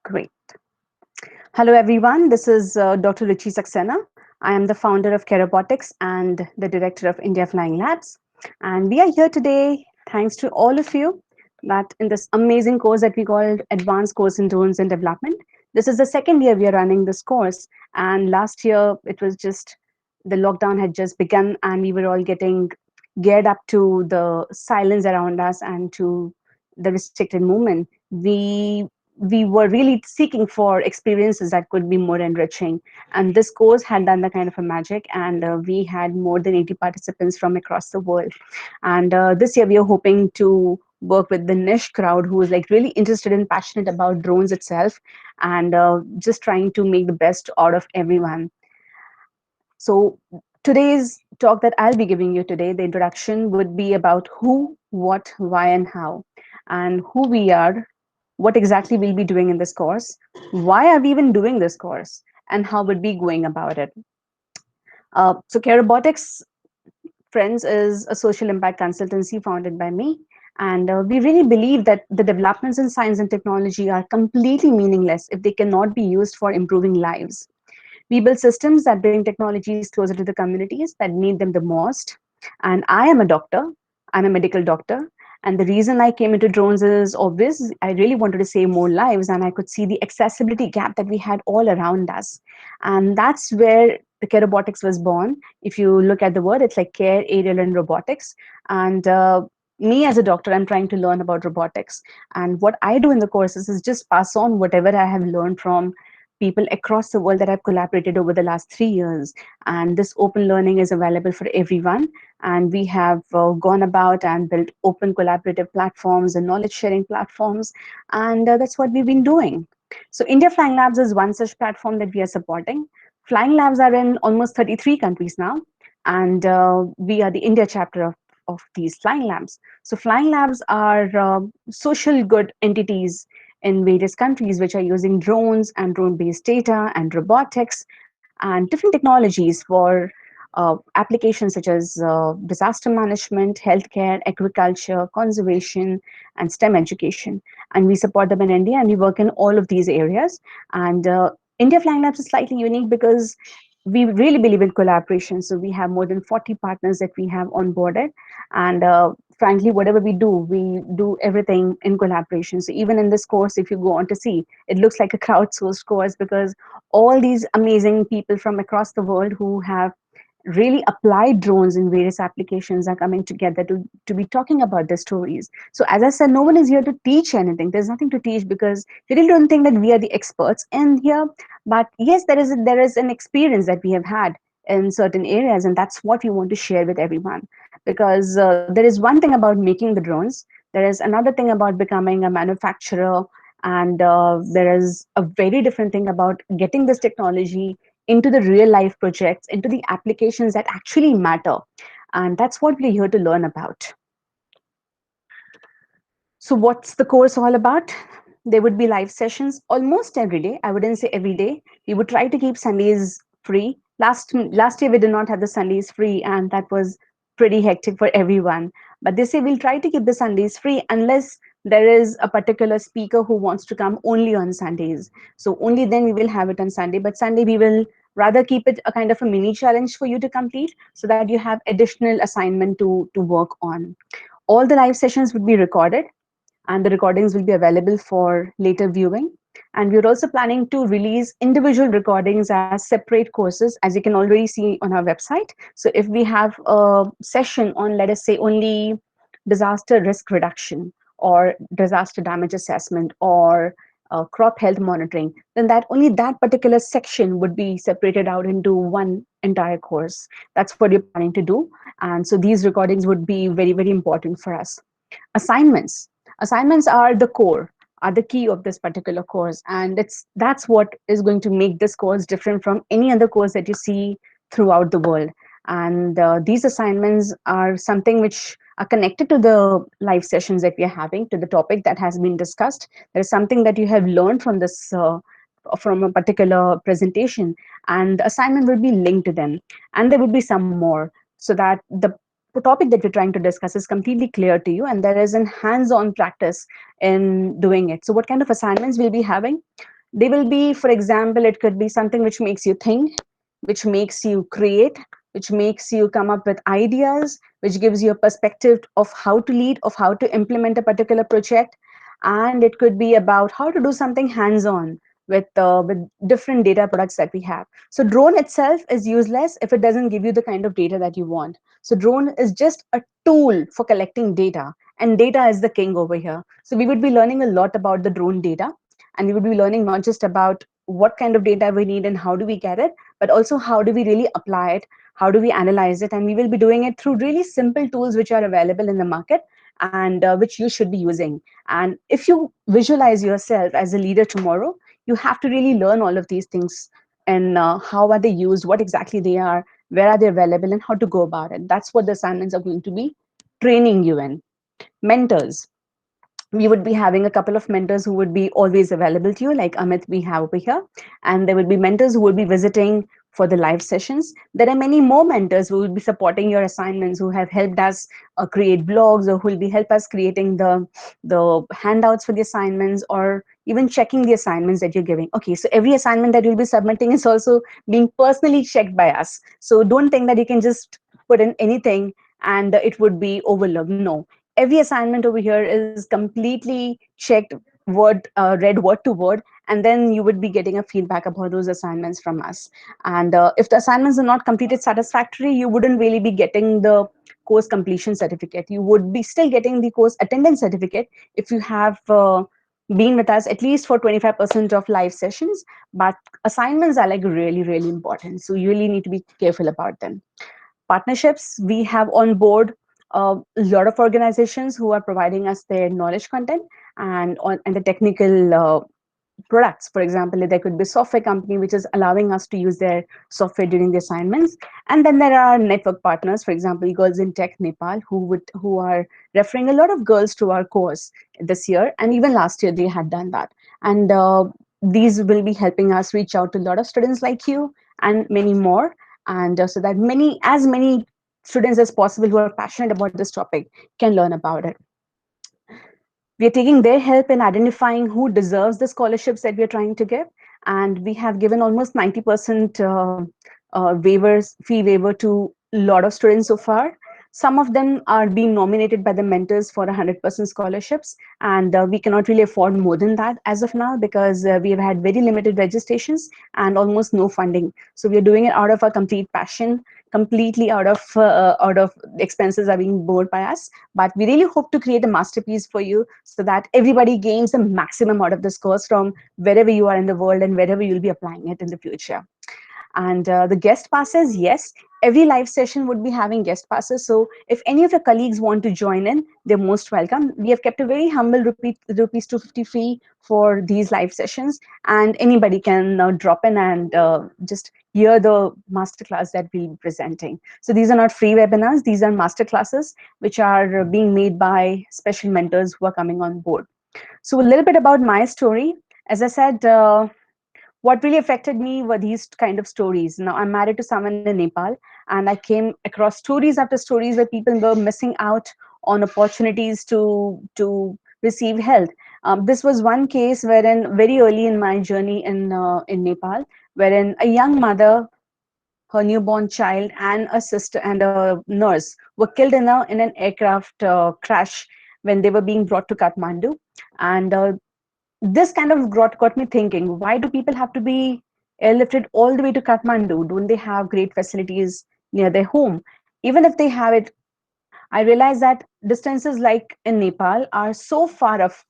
Great. Hello, everyone. This is Dr. Ruchi Saxena. I am the founder of Kerobotics and the director of India Flying Labs. And we are here today, thanks to all of you, that in this amazing course that we called Advanced Course in Drones and Development. This is the second year we are running this course. And last year, it was just the lockdown had just begun, and we were all getting geared up to the silence around us and to the restricted movement. We were really seeking for experiences that could be more enriching, and this course had done the kind of a magic, and we had more than 80 participants from across the world. And this year we are hoping to work with the niche crowd who is like really interested and passionate about drones itself, and just trying to make the best out of everyone. So today's talk that I'll be giving you today, the introduction would be about who, what, why, and how, and who we are, what exactly we'll be doing in this course, why are we even doing this course, and how would we going about it. So Carerobotics, friends, is a social impact consultancy founded by me. And we really believe that the developments in science and technology are completely meaningless if they cannot be used for improving lives. We build systems that bring technologies closer to the communities that need them the most. And I am a doctor. I'm a medical doctor. And the reason I came into drones is obvious. I really wanted to save more lives, and I could see the accessibility gap that we had all around us. And that's where the care robotics was born. If you look at the word, it's like care, aerial, and robotics. And me as a doctor, I'm trying to learn about robotics. And what I do in the courses is just pass on whatever I have learned from people across the world that I've collaborated over the last 3 years. And this open learning is available for everyone. And we have gone about and built open collaborative platforms and knowledge sharing platforms. And that's what we've been doing. So India Flying Labs is one such platform that we are supporting. Flying Labs are in almost 33 countries now. And we are the India chapter of these Flying Labs. So Flying Labs are social good entities in various countries which are using drones and drone-based data and robotics and different technologies for applications such as disaster management, healthcare, agriculture, conservation, and STEM education. And we support them in India, and we work in all of these areas. And India Flying Labs is slightly unique because we really believe in collaboration. So we have more than 40 partners that we have onboarded. And frankly, whatever we do everything in collaboration. So even in this course, if you go on to see, it looks like a crowdsourced course because all these amazing people from across the world who have really applied drones in various applications are coming together to be talking about their stories. So as I said, no one is here to teach anything. There's nothing to teach because we really don't think that we are the experts in here. But yes, there is an experience that we have had in certain areas, and that's what we want to share with everyone. Because there is one thing about making the drones, there is another thing about becoming a manufacturer, and there is a very different thing about getting this technology into the real life projects, into the applications that actually matter. And that's what we're here to learn about. So what's the course all about? There would be live sessions almost every day. I wouldn't say every day. We would try to keep Sundays free. Last year we did not have the Sundays free, and that was pretty hectic for everyone. But this year we'll try to keep the Sundays free unless there is a particular speaker who wants to come only on Sundays. So only then we will have it on Sunday. But Sunday we will rather keep it a kind of a mini challenge for you to complete so that you have additional assignment to work on. All the live sessions would be recorded, and the recordings will be available for later viewing. And we're also planning to release individual recordings as separate courses, as you can already see on our website. So if we have a session on, let us say, only disaster risk reduction or disaster damage assessment or crop health monitoring, then that only that particular section would be separated out into one entire course. That's what you're planning to do. And so these recordings would be very, very important for us. Assignments. Assignments are the core, are the key of this particular course. And that's what is going to make this course different from any other course that you see throughout the world. And these assignments are something which are connected to the live sessions that we are having, to the topic that has been discussed. There is something that you have learned from this from a particular presentation, and the assignment will be linked to them. And there will be some more, so that the topic that we're trying to discuss is completely clear to you, and there is a hands-on practice in doing it. So what kind of assignments we'll be having? They will be, for example, it could be something which makes you think, which makes you create, which makes you come up with ideas, which gives you a perspective of how to lead, of how to implement a particular project. And it could be about how to do something hands-on with different data products that we have. So drone itself is useless if it doesn't give you the kind of data that you want. So drone is just a tool for collecting data, and data is the king over here. So we would be learning a lot about the drone data, and we would be learning not just about what kind of data we need and how do we get it, but also how do we really apply it, how do we analyze it, and we will be doing it through really simple tools which are available in the market, and which you should be using. And if you visualize yourself as a leader tomorrow, you have to really learn all of these things, and how are they used, what exactly they are, where are they available, and how to go about it. That's what the assignments are going to be training you in. Mentors, we would be having a couple of mentors who would be always available to you, like Amit we have over here. And there would be mentors who would be visiting for the live sessions. There are many more mentors who will be supporting your assignments, who have helped us create blogs, or who will be help us creating the handouts for the assignments, or even checking the assignments that you're giving. Okay, so every assignment that you'll be submitting is also being personally checked by us. So don't think that you can just put in anything and it would be overlooked. No, every assignment over here is completely checked, read word to word, and then you would be getting a feedback about those assignments from us. And if the assignments are not completed satisfactory, you wouldn't really be getting the course completion certificate. You would be still getting the course attendance certificate if you have been with us at least for 25% of live sessions. But assignments are like really, really important, so you really need to be careful about them. Partnerships, we have on board a lot of organizations who are providing us their knowledge content and the technical products. For example, there could be a software company which is allowing us to use their software during the assignments. And then there are network partners, for example, Girls in Tech Nepal, who are referring a lot of girls to our course this year, and even last year they had done that. And these will be helping us reach out to a lot of students like you and many more, and so that many students as possible who are passionate about this topic can learn about it. We are taking their help in identifying who deserves the scholarships that we are trying to give, and we have given almost 90% fee waiver to a lot of students so far. Some of them are being nominated by the mentors for 100% scholarships, and we cannot really afford more than that as of now, because we have had very limited registrations and almost no funding. So we are doing it out of our complete passion, completely out of expenses are being borne by us. But we really hope to create a masterpiece for you, so that everybody gains the maximum out of this course from wherever you are in the world and wherever you'll be applying it in the future. And the guest passes, yes, every live session would be having guest passes. So if any of your colleagues want to join in, they're most welcome. We have kept a very humble rupees 250 fee for these live sessions, and anybody can drop in and just hear the masterclass that we'll be presenting. So these are not free webinars, these are masterclasses which are being made by special mentors who are coming on board. So a little bit about my story. As I said, what really affected me were these kind of stories. Now, I'm married to someone in Nepal, and I came across stories after stories where people were missing out on opportunities to receive health. This was one case wherein very early in my journey in Nepal, wherein a young mother, her newborn child, and a sister and a nurse were killed in an aircraft crash when they were being brought to Kathmandu. And this kind of got me thinking, why do people have to be airlifted all the way to Kathmandu? Don't they have great facilities near their home? Even if they have it, I realize that distances like in Nepal are so far off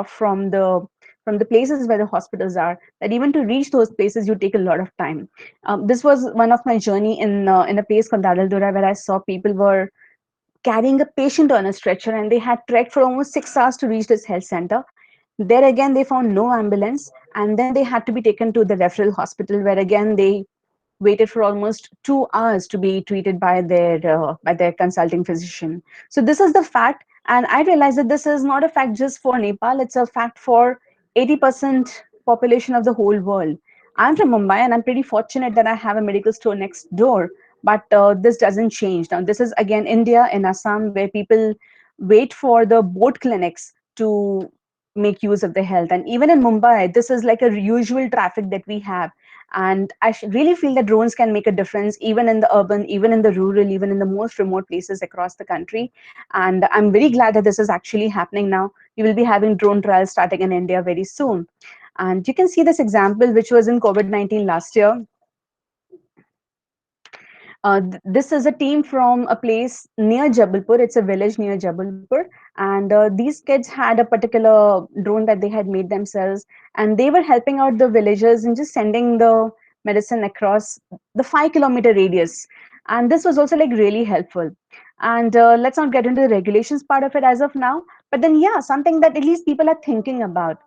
from the places where the hospitals are, that even to reach those places you take a lot of time. This was one of my journey in a place called Dadaldura, where I saw people were carrying a patient on a stretcher, and they had trekked for almost 6 hours to reach this health center. There again, they found no ambulance, and then they had to be taken to the referral hospital, where again they waited for almost 2 hours to be treated by their consulting physician. So this is the fact, and I realized that this is not a fact just for Nepal; it's a fact for 80% population of the whole world. I'm from Mumbai, and I'm pretty fortunate that I have a medical store next door. But this doesn't change. Now, this is again India in Assam, where people wait for the boat clinics to make use of the health. And even in Mumbai, this is like a usual traffic that we have. And I really feel that drones can make a difference even in the urban, even in the rural, even in the most remote places across the country. And I'm very glad that this is actually happening now. We will be having drone trials starting in India very soon. And you can see this example, which was in COVID-19 last year. This is a team from a place near Jabalpur. It's a village near Jabalpur. And these kids had a particular drone that they had made themselves. And they were helping out the villagers and just sending the medicine across the 5 kilometer radius. And this was also like really helpful. And let's not get into the regulations part of it as of now. But then, yeah, something that at least people are thinking about.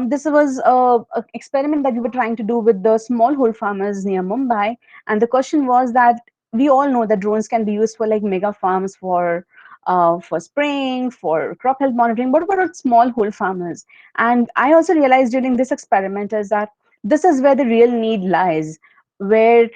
This was a experiment that we were trying to do with the smallhold farmers near Mumbai. And the question was that we all know that drones can be used for like mega farms for spraying, for crop health monitoring. What about smallhold farmers? And I also realized during this experiment is that this is where the real need lies, where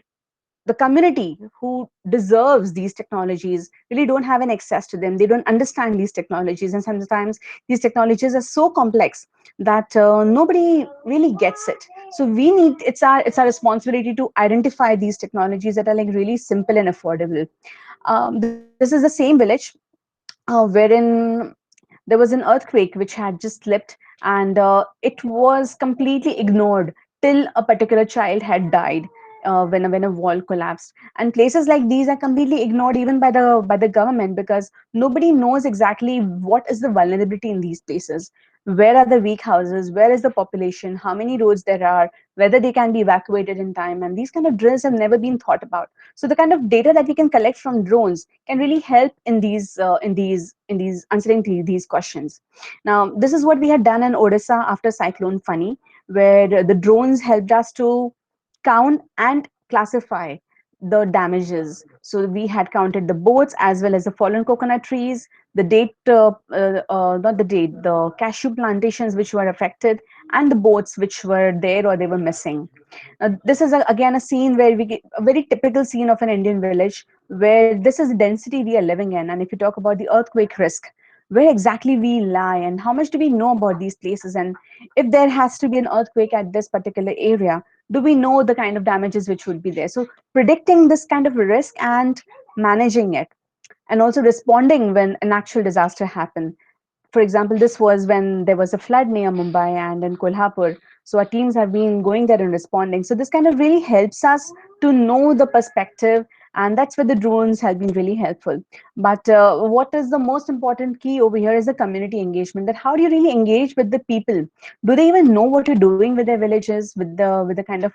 the community who deserves these technologies really don't have an access to them. They don't understand these technologies, and sometimes these technologies are so complex that nobody really gets it. So we need, it's our responsibility to identify these technologies that are like really simple and affordable. This is the same village wherein there was an earthquake which had just slipped, and it was completely ignored till a particular child had died when a wall collapsed. And places like these are completely ignored even by the government, because nobody knows exactly what is the vulnerability in these places. Where are the weak houses? Where is the population? How many roads there are? Whether they can be evacuated in time? And these kind of drills have never been thought about. So the kind of data that we can collect from drones can really help in these answering these questions. Now, this is what we had done in Odisha after Cyclone Fani, where the drones helped us to count and classify the damages. So we had counted the boats as well as the fallen coconut trees, the not the date, the cashew plantations which were affected, and the boats which were there or they were missing. This is again a scene where we get a very typical scene of an Indian village, where this is the density we are living in. And if you talk about the earthquake risk, where exactly we lie and how much do we know about these places, and if there has to be an earthquake at this particular area, do we know the kind of damages which would be there? So predicting this kind of risk and managing it, and also responding when an actual disaster happens. For example, this was when there was a flood near Mumbai and in Kolhapur. So our teams have been going there and responding. So this kind of really helps us to know the perspective, and that's where the drones have been really helpful. But what is the most important key over here is the community engagement. That how do you really engage with the people? Do they even know what you're doing with their villages, with the kind of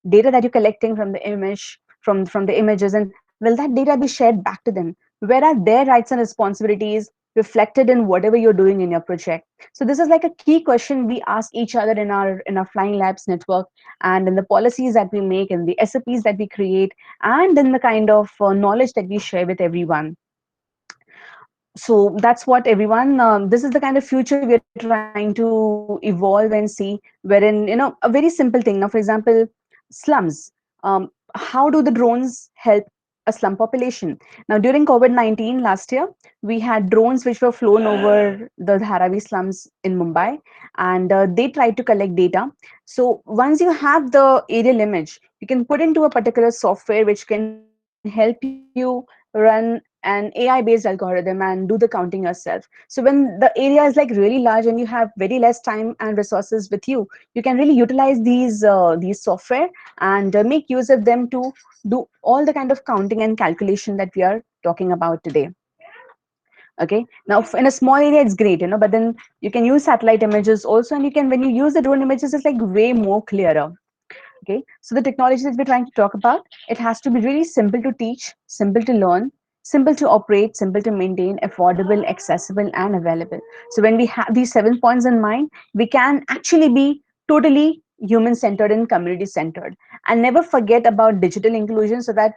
data that you're collecting from the image, from the images, and will that data be shared back to them? Where are their rights and responsibilities reflected in whatever you're doing in your project? So this is like a key question we ask each other in our Flying Labs network, and in the policies that we make, in the SOPs that we create, and in the kind of knowledge that we share with everyone. So that's what everyone, this is the kind of future we are trying to evolve and see, wherein, a very simple thing. Now, for example, slums. How do the drones help a slum population? Now, during COVID-19 last year, we had drones which were flown over the Dharavi slums in Mumbai, and they tried to collect data. So once you have the aerial image, you can put into a particular software which can help you run an AI based algorithm and do the counting yourself. So when the area is like really large and you have very less time and resources with you, you can really utilize these software and make use of them to do all the kind of counting and calculation that we are talking about today. Okay, now in a small area it's great, but then you can use satellite images also, and you can, when you use the drone images, it's like way more clearer. Okay, so the technology that we're trying to talk about, it has to be really simple to teach, simple to learn, simple to operate, simple to maintain, affordable, accessible, and available. So when we have these 7 points in mind, we can actually be totally human centered and community centered, and never forget about digital inclusion, so that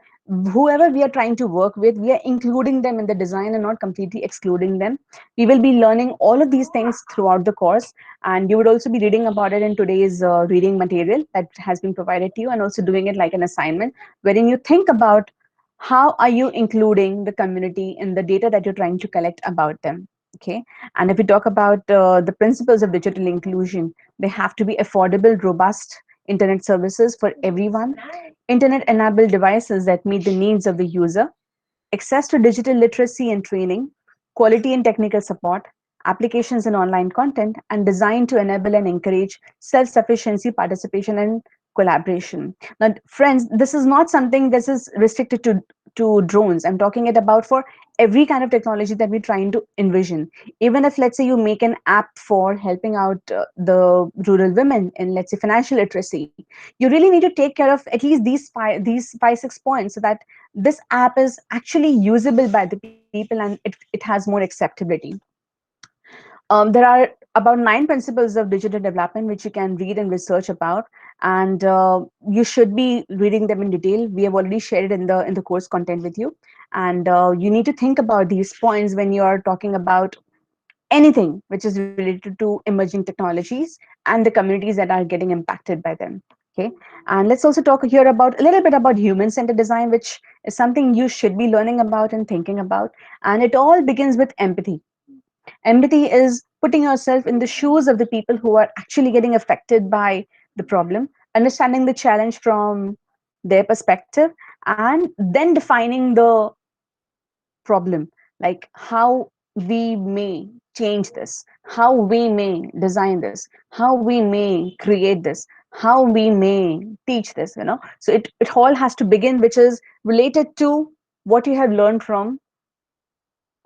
whoever we are trying to work with, we are including them in the design and not completely excluding them. We will be learning all of these things throughout the course, and you would also be reading about it in today's reading material that has been provided to you, and also doing it like an assignment, wherein you think about how are you including the community in the data that you're trying to collect about them. Okay, and if we talk about the principles of digital inclusion, they have to be affordable, robust internet services for everyone, internet enabled devices that meet the needs of the user, access to digital literacy and training, quality and technical support, applications and online content, and designed to enable and encourage self sufficiency, participation, and collaboration. Now, friends, this is not something this is restricted to drones. I'm talking it about for every kind of technology that we're trying to envision. Even if, let's say, you make an app for helping out the rural women in, let's say, financial literacy, you really need to take care of at least these 5 6 points so that this app is actually usable by the people and it has more acceptability. There are about 9 principles of digital development which you can read and research about, and you should be reading them in detail. We have already shared it in the course content with you, and you need to think about these points when you are talking about anything which is related to emerging technologies and the communities that are getting impacted by them. Okay, and let's also talk here about a little bit about human-centered design, which is something you should be learning about and thinking about. And it all begins with empathy. Empathy is putting yourself in the shoes of the people who are actually getting affected by the problem, understanding the challenge from their perspective, and then defining the problem, like how we may change this, how we may design this, how we may create this, how we may teach this, so it all has to begin, which is related to what you have learned from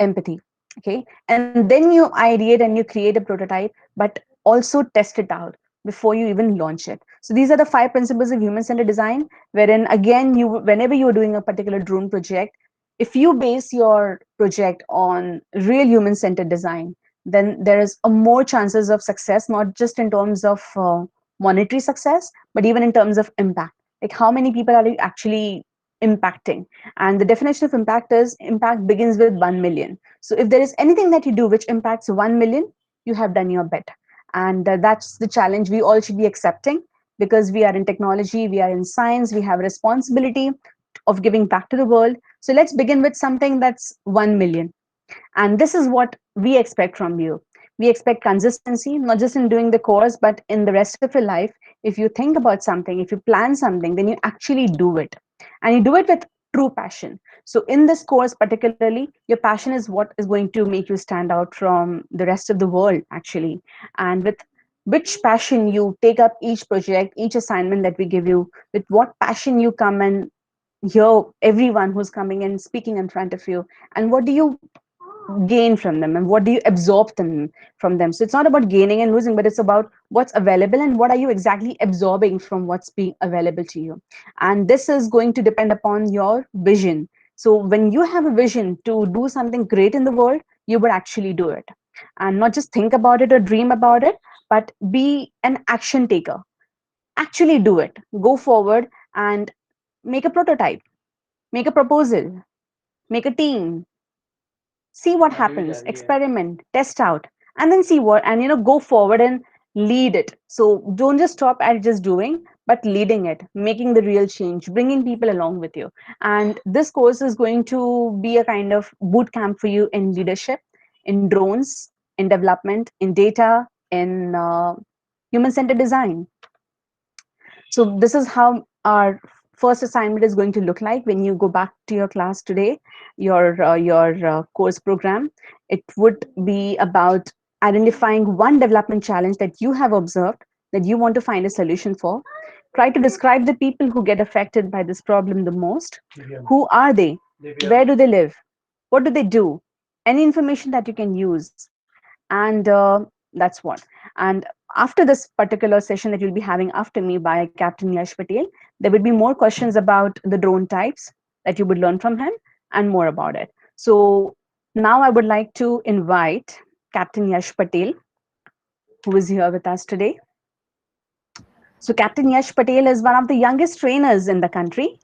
empathy. Okay, and then you ideate and you create a prototype, but also test it out before you even launch it. So these are the 5 principles of human-centered design, wherein again, you whenever you're doing a particular drone project, if you base your project on real human-centered design, then there is a more chances of success, not just in terms of monetary success, but even in terms of impact. Like how many people are you actually impacting? And the definition of impact is impact begins with 1 million. So if there is anything that you do which impacts 1 million, you have done your bit. And that's the challenge we all should be accepting, because we are in technology, we are in science, we have a responsibility of giving back to the world. So let's begin with something that's 1 million. And this is what we expect from you. We expect consistency, not just in doing the course, but in the rest of your life. If you think about something, if you plan something, then you actually do it. And you do it with true passion. So, in this course, particularly, your passion is what is going to make you stand out from the rest of the world, actually. And with which passion you take up each project, each assignment that we give you, with what passion you come and hear everyone who's coming and speaking in front of you, and what do you gain from them and what do you absorb them from them. So it's not about gaining and losing, but it's about what's available and what are you exactly absorbing from what's being available to you. And this is going to depend upon your vision. So when you have a vision to do something great in the world, you would actually do it, and not just think about it or dream about it, but be an action taker. Actually do it, go forward and make a prototype, make a proposal, make a team, see what happens, experiment, test out, and then see what, and go forward and lead it. So don't just stop at just doing, but leading it, making the real change, bringing people along with you. And this course is going to be a kind of boot camp for you in leadership, in drones, in development, in data, in human centered design. So this is how our first assignment is going to look like when you go back to your class today, your course program. It would be about identifying one development challenge that you have observed that you want to find a solution for. Try to describe the people who get affected by this problem the most. Who are they? Where do they live? What do they do? Any information that you can use, and that's what. And after this particular session that you'll be having after me by Captain Yash Patel, there would be more questions about the drone types that you would learn from him and more about it. So now I would like to invite Captain Yash Patel, who is here with us today. So Captain Yash Patel is one of the youngest trainers in the country,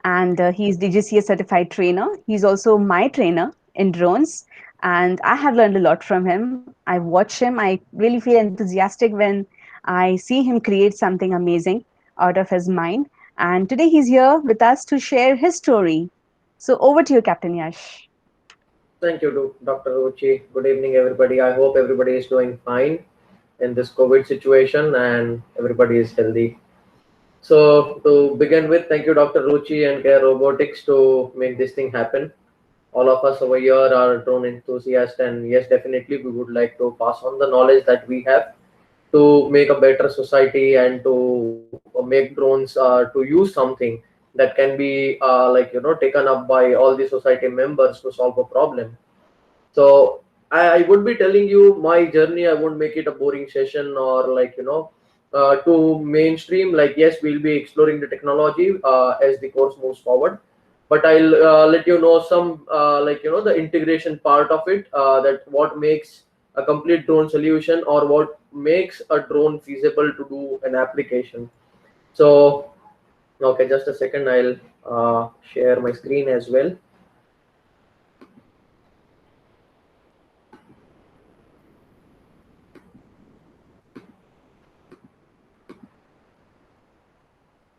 and he's DGCA certified trainer. He's also my trainer in drones, and I have learned a lot from him. I watch him. I really feel enthusiastic when I see him create something amazing out of his mind. And today he's here with us to share his story. So over to you, Captain Yash. Thank you, Dr. Ruchi. Good evening, everybody. I hope everybody is doing fine in this COVID situation and everybody is healthy. So, to begin with, thank you, Dr. Ruchi and Care Robotics, to make this thing happen. All of us over here are drone enthusiasts, and yes, definitely, we would like to pass on the knowledge that we have to make a better society and to make drones to use something that can be taken up by all the society members to solve a problem. So I would be telling you my journey. I won't make it a boring session or too mainstream. Like, yes, we'll be exploring the technology as the course moves forward, but I'll let you know some the integration part of it, that what makes a complete drone solution or what makes a drone feasible to do an application. So okay, just a second. I'll share my screen as well.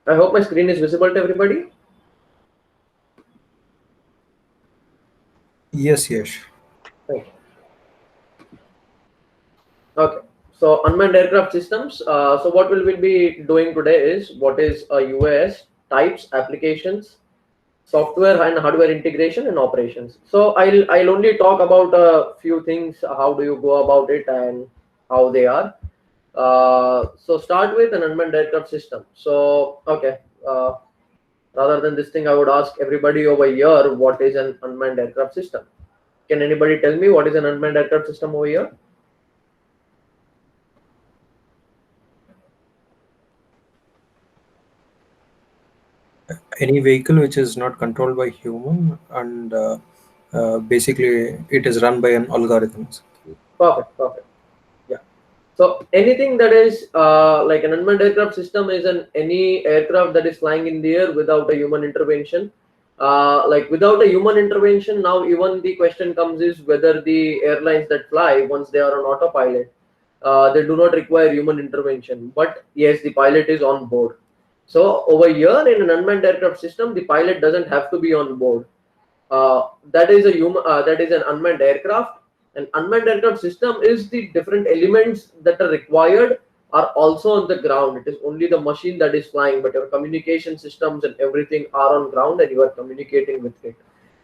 I hope my screen is visible to everybody. Yes, yes. Thank you. Okay. So unmanned aircraft systems. So what we will be doing today is what is a UAS, types, applications, software and hardware integration and operations. So I'll only talk about a few things. How do you go about it and how they are. So start with an unmanned aircraft system. So okay. Rather than this thing, I would ask everybody over here, what is an unmanned aircraft system? Can anybody tell me what is an unmanned aircraft system over here? Any vehicle which is not controlled by human and basically it is run by an algorithm. Perfect, perfect. Yeah. So anything that is like an unmanned aircraft system is an any aircraft that is flying in the air without a human intervention. Like without a human intervention, now even the question comes is whether the airlines that fly once they are on autopilot, they do not require human intervention. But yes, the pilot is on board. So over here in an unmanned aircraft system, the pilot doesn't have to be on board. That is a human. That is an unmanned aircraft. An unmanned aircraft system is the different elements that are required are also on the ground. It is only the machine that is flying, but your communication systems and everything are on ground, and you are communicating with it.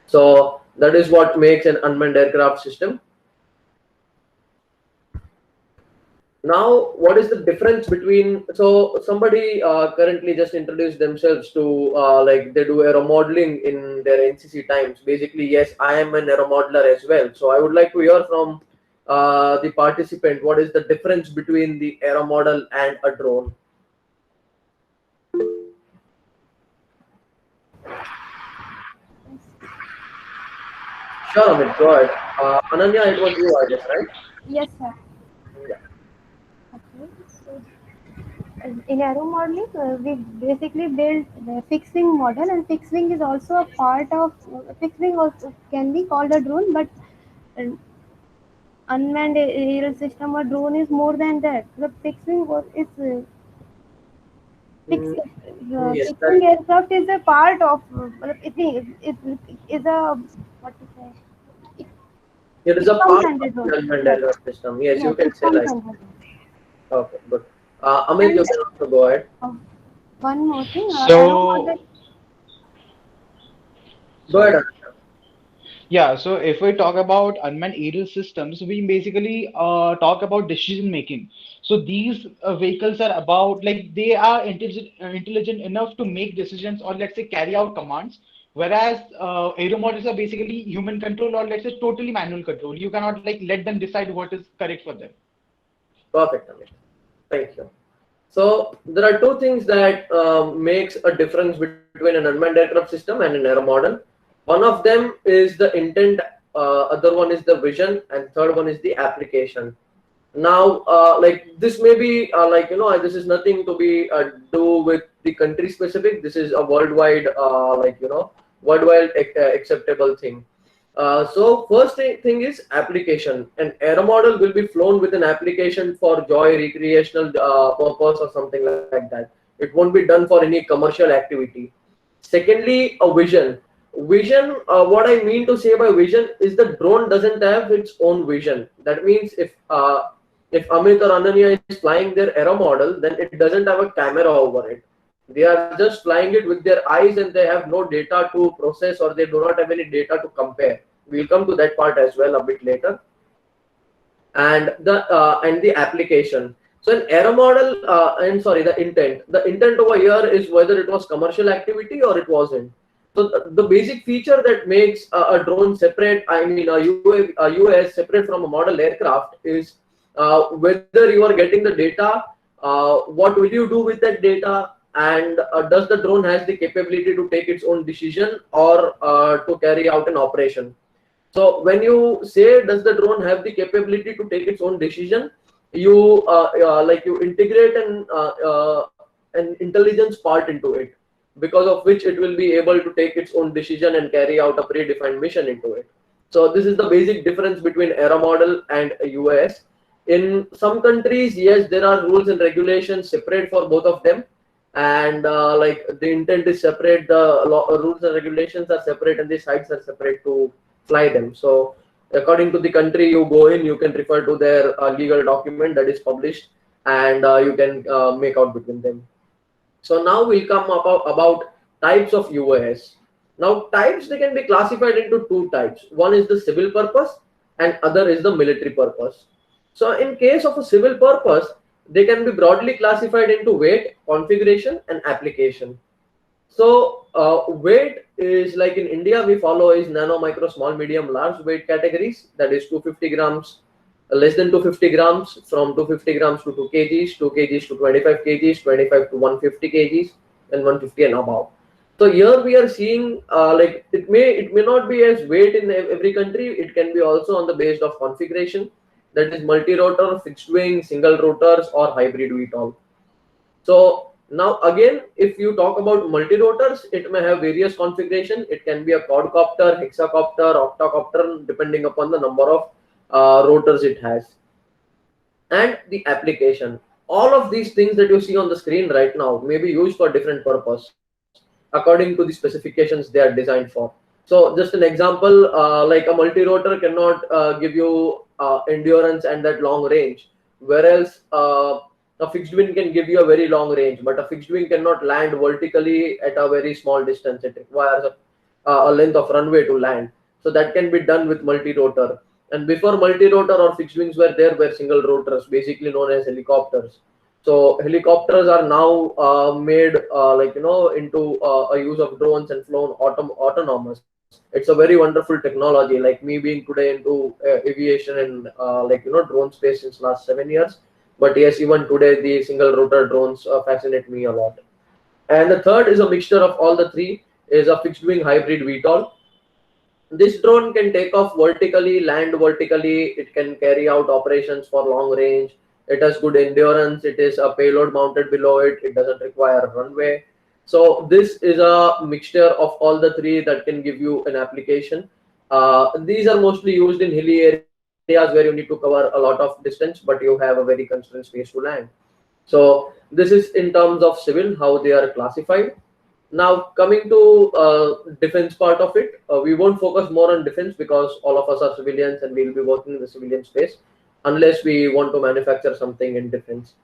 So that is what makes an unmanned aircraft system. Now, what is the difference between, so somebody currently just introduced themselves to like they do aero modeling in their NCC times. Basically, yes, I am an aero modeler as well. So I would like to hear from the participant, what is the difference between the aero model and a drone? Sure, Amit, go ahead. Ananya, it was you, I guess, right? Yes, sir. Yeah. Okay. So, in aero modeling, we basically build the fixed wing model, and fixed wing is also a part of fixed wing. Also can be called a drone, but uh, unmanned aerial system or drone is more than that. The fixed wing is fixed. Mm, yes, Fixed that wing aircraft is a part of. It is a what to say. It, it is it a comes part of under drone. the unmanned Yes, aircraft system. Yes, you yes, can it say comes like. under drone. Okay, good. Amit, you And can also go ahead. one more thing, aero So, model. Go ahead. sorry. Yeah, so if we talk about unmanned aerial systems, we basically talk about decision making. So these vehicles are about like they are intelligent enough to make decisions or let's say carry out commands, whereas aero models are basically human control or let's say totally manual control. You cannot like let them decide what is correct for them. Perfect, Amit. Thank you. So there are two things that makes a difference between an unmanned aircraft system and an aero model. One of them is the intent, other one is the vision, and third one is the application. Now, like this may be this is nothing to be do with the country specific. This is a worldwide, worldwide acceptable thing. So first thing is application. An aero model will be flown with an application for joy, recreational purpose or something like that. It won't be done for any commercial activity. Secondly, a vision. Vision, what I mean to say by vision is the drone doesn't have its own vision. That means if Amit or Ananya is flying their aero model, then it doesn't have a camera over it. They are just flying it with their eyes and they have no data to process, or they do not have any data to compare. We'll come to that part as well a bit later. And the application. So an error model, and sorry, the intent over here is whether it was commercial activity or it wasn't. So the basic feature that makes a drone separate, I mean a UAS separate from a model aircraft, is whether you are getting the data, what will you do with that data, and does the drone has the capability to take its own decision or to carry out an operation. So when you say does the drone have the capability to take its own decision, you integrate an intelligence part into it, because of which it will be able to take its own decision and carry out a predefined mission into it. So this is the basic difference between aero model and a UAS. In some countries, yes, there are rules and regulations separate for both of them, and like the intent is separate, the rules and regulations are separate, and the sites are separate to fly them. So according to the country you go in, you can refer to their legal document that is published, and you can make out between them. So now we'll come about types of UAS. Now types, they can be classified into two types. One is the civil purpose and other is the military purpose. So in case of a civil purpose, they can be broadly classified into weight, configuration and application. So weight is like in India we follow is nano, micro, small, medium, large weight categories. That is 250 grams, less than 250 grams, from 250 grams to 2 kgs, 2 kgs to 25 kgs, 25 to 150 kgs, and 150 and above. So here we are seeing like it may not be as weight in every country. It can be also on the basis of configuration. That is multi-rotor, fixed wing, single rotors, or hybrid VTOL. So now again, if you talk about multi-rotors, it may have various configuration. It can be a quadcopter, hexacopter, octocopter, depending upon the number of rotors it has. And the application. All of these things that you see on the screen right now may be used for different purpose according to the specifications they are designed for. So just an example, like a multi-rotor cannot give you endurance and that long range, whereas a fixed wing can give you a very long range, but a fixed wing cannot land vertically at a very small distance. It requires a length of runway to land. So that can be done with multi-rotor. And before multi-rotor or fixed wings were there were single rotors, basically known as helicopters. So helicopters are now made into a use of drones and flown autonomous. It's a very wonderful technology. Like me being today into aviation and drone space since last 7 years. But yes, even today the single rotor drones fascinate me a lot. And the third is a mixture of all the three, is a fixed wing hybrid VTOL. This drone can take off vertically, land vertically. It can carry out operations for long range. It has good endurance. It is a payload mounted below it. It doesn't require a runway. So this is a mixture of all the three that can give you an application. These are mostly used in hilly areas where you need to cover a lot of distance, but you have a very constrained space to land. So this is in terms of civil, how they are classified. Now coming to defense part of it, we won't focus more on defense because all of us are civilians and we'll be working in the civilian space unless we want to manufacture something in defense.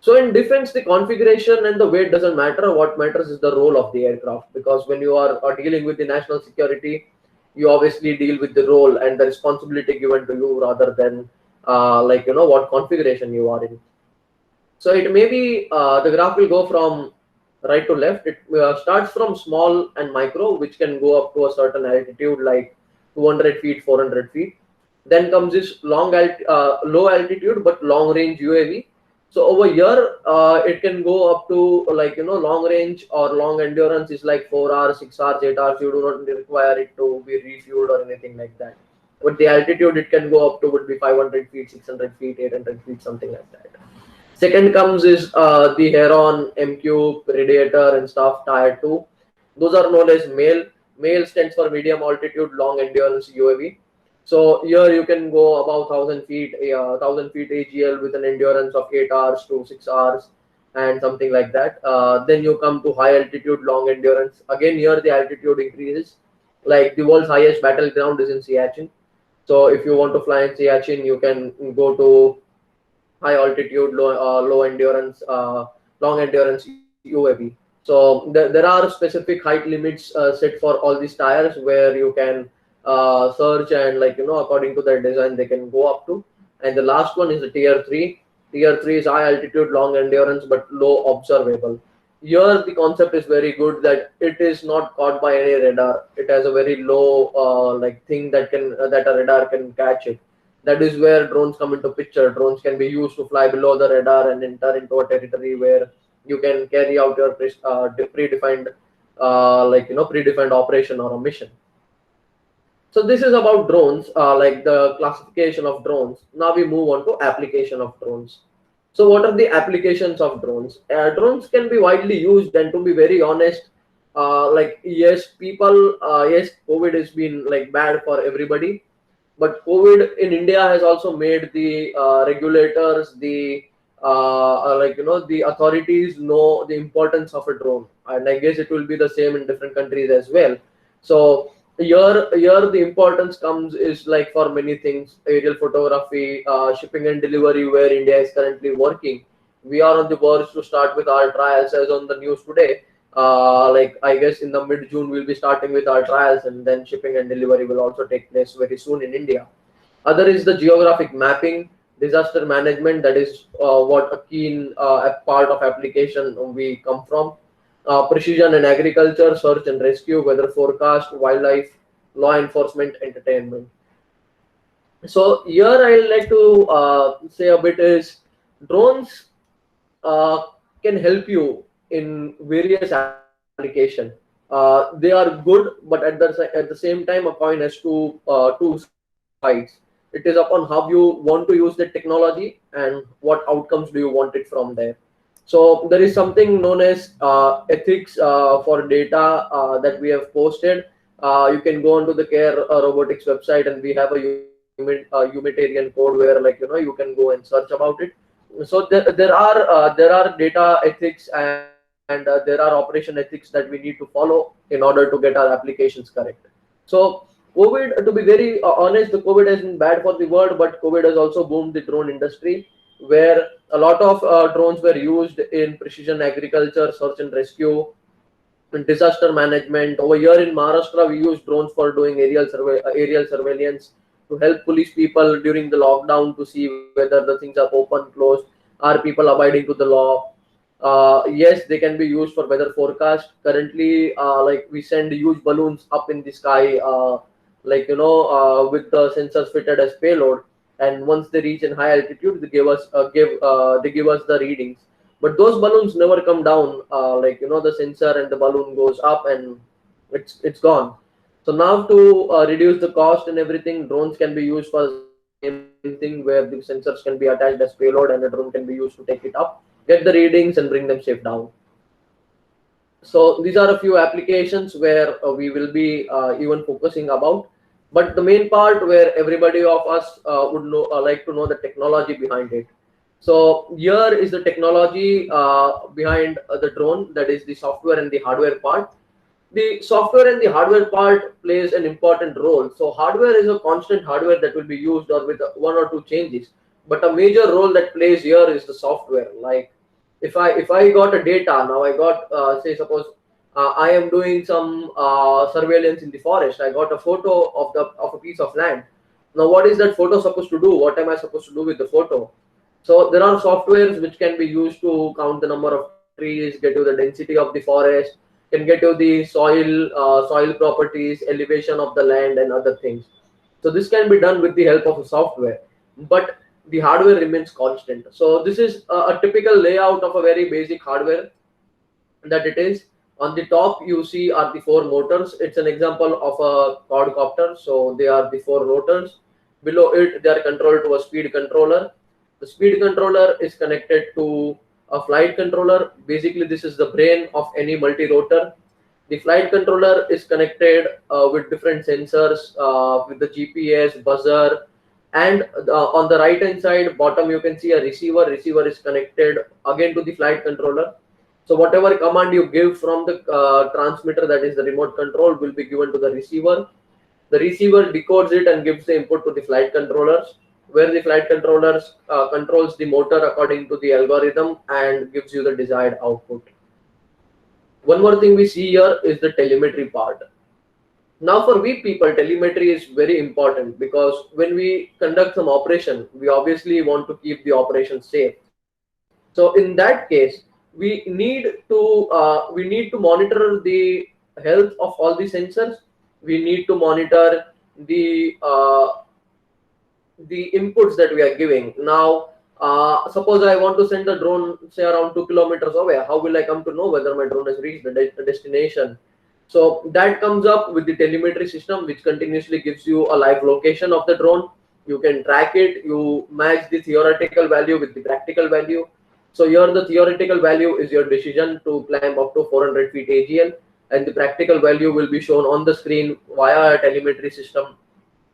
So in defense, the configuration and the weight doesn't matter. What matters is the role of the aircraft, because when you are dealing with the national security, you obviously deal with the role and the responsibility given to you rather than what configuration you are in. So it may be the graph will go from right to left. It starts from small and micro, which can go up to a certain altitude like 200 feet, 400 feet. Then comes this low altitude but long range UAV. So over here, it can go up to long range or long endurance is like 4 hours, 6 hours, 8 hours. You do not require it to be refueled or anything like that. But the altitude it can go up to would be 500 feet, 600 feet, 800 feet, something like that. Second comes is the Heron, MQ, Predator and stuff, Tier 2. Those are known as MALE. MALE stands for medium altitude, long endurance UAV. So here you can go about 1000 feet, 1000 feet AGL with an endurance of 8 hours to 6 hours and something like that. Then you come to high altitude, long endurance. Again, here the altitude increases. Like the world's highest battleground is in Siachen. So if you want to fly in Siachen, you can go to high altitude, low endurance, long endurance UAV. So there are specific height limits set for all these tires where you can search, and like according to their design they can go up to. And the last one is the tier 3. Tier 3 is high altitude, long endurance, but low observable. Here the concept is very good, that it is not caught by any radar. It has a very low like thing that can that a radar can catch it. That is where drones come into picture. Drones can be used to fly below the radar and enter into a territory where you can carry out your predefined predefined operation or a mission. So this is about drones, like the classification of drones. Now we move on to application of drones. So what are the applications of drones? Drones can be widely used, and to be very honest, like yes, people, yes, COVID has been like bad for everybody, but COVID in India has also made the regulators, the the authorities know the importance of a drone, and I guess it will be the same in different countries as well. So here the importance comes is like for many things: aerial photography, shipping and delivery, where India is currently working. We are on the verge to start with our trials, as on the news today. Like I guess in the mid June we'll be starting with our trials, and then shipping and delivery will also take place very soon in India. Other is the geographic mapping, disaster management. That is what a keen a part of application we come from. Precision and agriculture, search and rescue, weather forecast, wildlife, law enforcement, entertainment. So here I like to say a bit is drones uh, can help you in various application. They are good, but at the same time, a coin has two sides. It is upon how you want to use the technology and what outcomes do you want it from there. So there is something known as ethics for data that we have posted. You can go onto the Care Robotics website, and we have a humanitarian code where you can go and search about it. So there are data ethics, and there are operation ethics that we need to follow in order to get our applications correct. So COVID, to be very honest, the COVID has been bad for the world, but COVID has also boomed the drone industry, where a lot of drones were used in precision agriculture, search and rescue, and disaster management. Over here in Maharashtra, we use drones for doing aerial surveillance to help police people during the lockdown to see whether the things are open, closed, are people abiding to the law. Yes, they can be used for weather forecast. Currently, like we send huge balloons up in the sky, with the sensors fitted as payload. And once they reach in high altitude, they give us the readings. But those balloons never come down. The sensor and the balloon goes up, and it's gone. So now to reduce the cost and everything, drones can be used for the same thing, where the sensors can be attached as payload, and a drone can be used to take it up, get the readings, and bring them safe down. So these are a few applications where we will be even focusing about. But the main part where everybody of us would know, like to know the technology behind it. So here is the technology behind the drone, that is the software and the hardware part. The software and the hardware part plays an important role. So hardware is a constant hardware that will be used or with one or two changes, but a major role that plays here is the software. Like if I got a data, now I got say suppose I am doing some surveillance in the forest. I got a photo of a piece of land. Now what is that photo supposed to do? What am I supposed to do with the photo? So there are softwares which can be used to count the number of trees, get you the density of the forest, can get you the soil properties, elevation of the land, and other things. So this can be done with the help of a software, but the hardware remains constant. So this is a typical layout of a very basic hardware that it is. On the top you see are the four motors. It's an example of a quadcopter, so they are the four rotors. Below it they are controlled to a speed controller. The speed controller is connected to a flight controller. Basically this is the brain of any multi-rotor. The flight controller is connected with different sensors, with the GPS, buzzer, and on the right hand side bottom you can see a receiver. Receiver is connected again to the flight controller. So whatever command you give from the transmitter, that is the remote control, will be given to the receiver. The receiver decodes it and gives the input to the flight controllers, where the flight controllers controls the motor according to the algorithm and gives you the desired output. One more thing we see here is the telemetry part. Now, for we people, telemetry is very important because when we conduct some operation, we obviously want to keep the operation safe. So, in that case, we need to monitor the health of all the sensors. We need to monitor the the inputs that we are giving. Now, suppose I want to send the drone, say around 2 kilometers away. How will I come to know whether my drone has reached the destination? So that comes up with the telemetry system, which continuously gives you a live location of the drone. You can track it. You match the theoretical value with the practical value. So here the theoretical value is your decision to climb up to 400 feet AGL, and the practical value will be shown on the screen via a telemetry system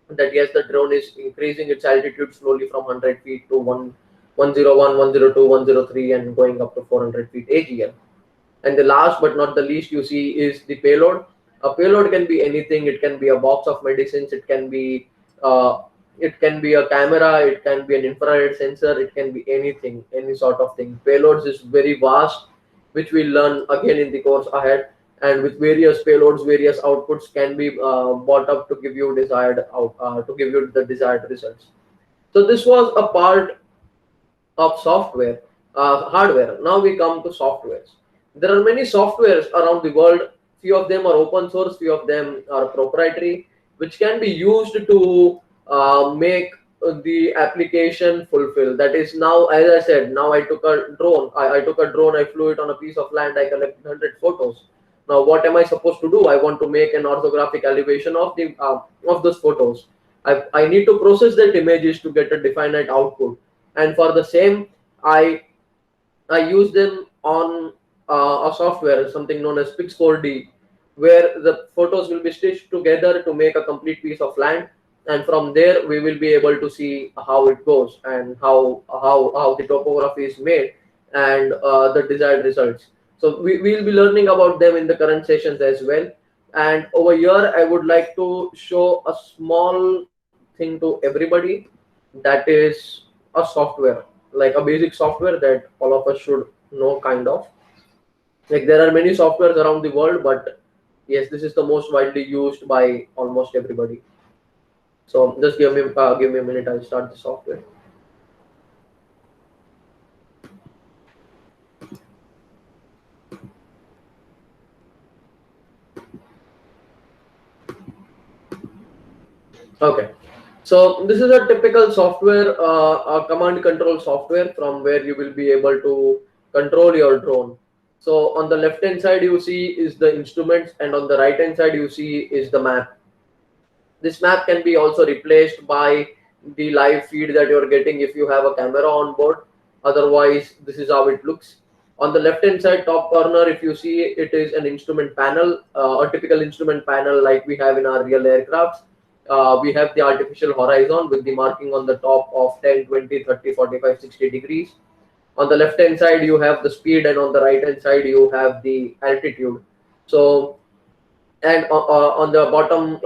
that yes, the drone is increasing its altitude slowly from 100 feet to 101, 102, 103, and going up to 400 feet AGL. And the last but not the least you see is the payload. A payload can be anything. It can be a box of medicines. Uh, it can be a camera. It can be an infrared sensor. It can be anything, any sort of thing. Payloads is very vast, which we'll learn again in the course ahead. And with various payloads, various outputs can be bought up to give you to give you the desired results. So this was a part of software, hardware. Now we come to softwares. There are many softwares around the world. Few of them are open source, few of them are proprietary, which can be used to make the application fulfill. That is, now, as I said, now I took a drone. I took a drone. I flew it on a piece of land. I collected 100 photos. Now, what am I supposed to do? I want to make an orthographic elevation of those photos. I need to process that images to get a definite output, and for the same, I I use them on a software, something known as Pix4D, where the photos will be stitched together to make a complete piece of land, and from there we will be able to see how it goes and how the topography is made and the desired results. So we will be learning about them in the current sessions as well. And over here, I would like to show a small thing to everybody, that is a software, like a basic software that all of us should know, kind of. Like there are many softwares around the world, but yes, this is the most widely used by almost everybody. So just give me a minute. I'll start the software. Okay. So this is a typical software, a command control software from where you will be able to control your drone. So on the left hand side you see is the instruments, and on the right hand side you see is the map. This map can be also replaced by the live feed that you're getting if you have a camera on board. Otherwise, this is how it looks. On the left hand side top corner, if you see, it is an instrument panel, a typical instrument panel like we have in our real aircrafts. We have the artificial horizon with the marking on the top of 10, 20, 30, 45, 60 degrees. On the left hand side you have the speed, and on the right hand side you have the altitude. So, and on the bottom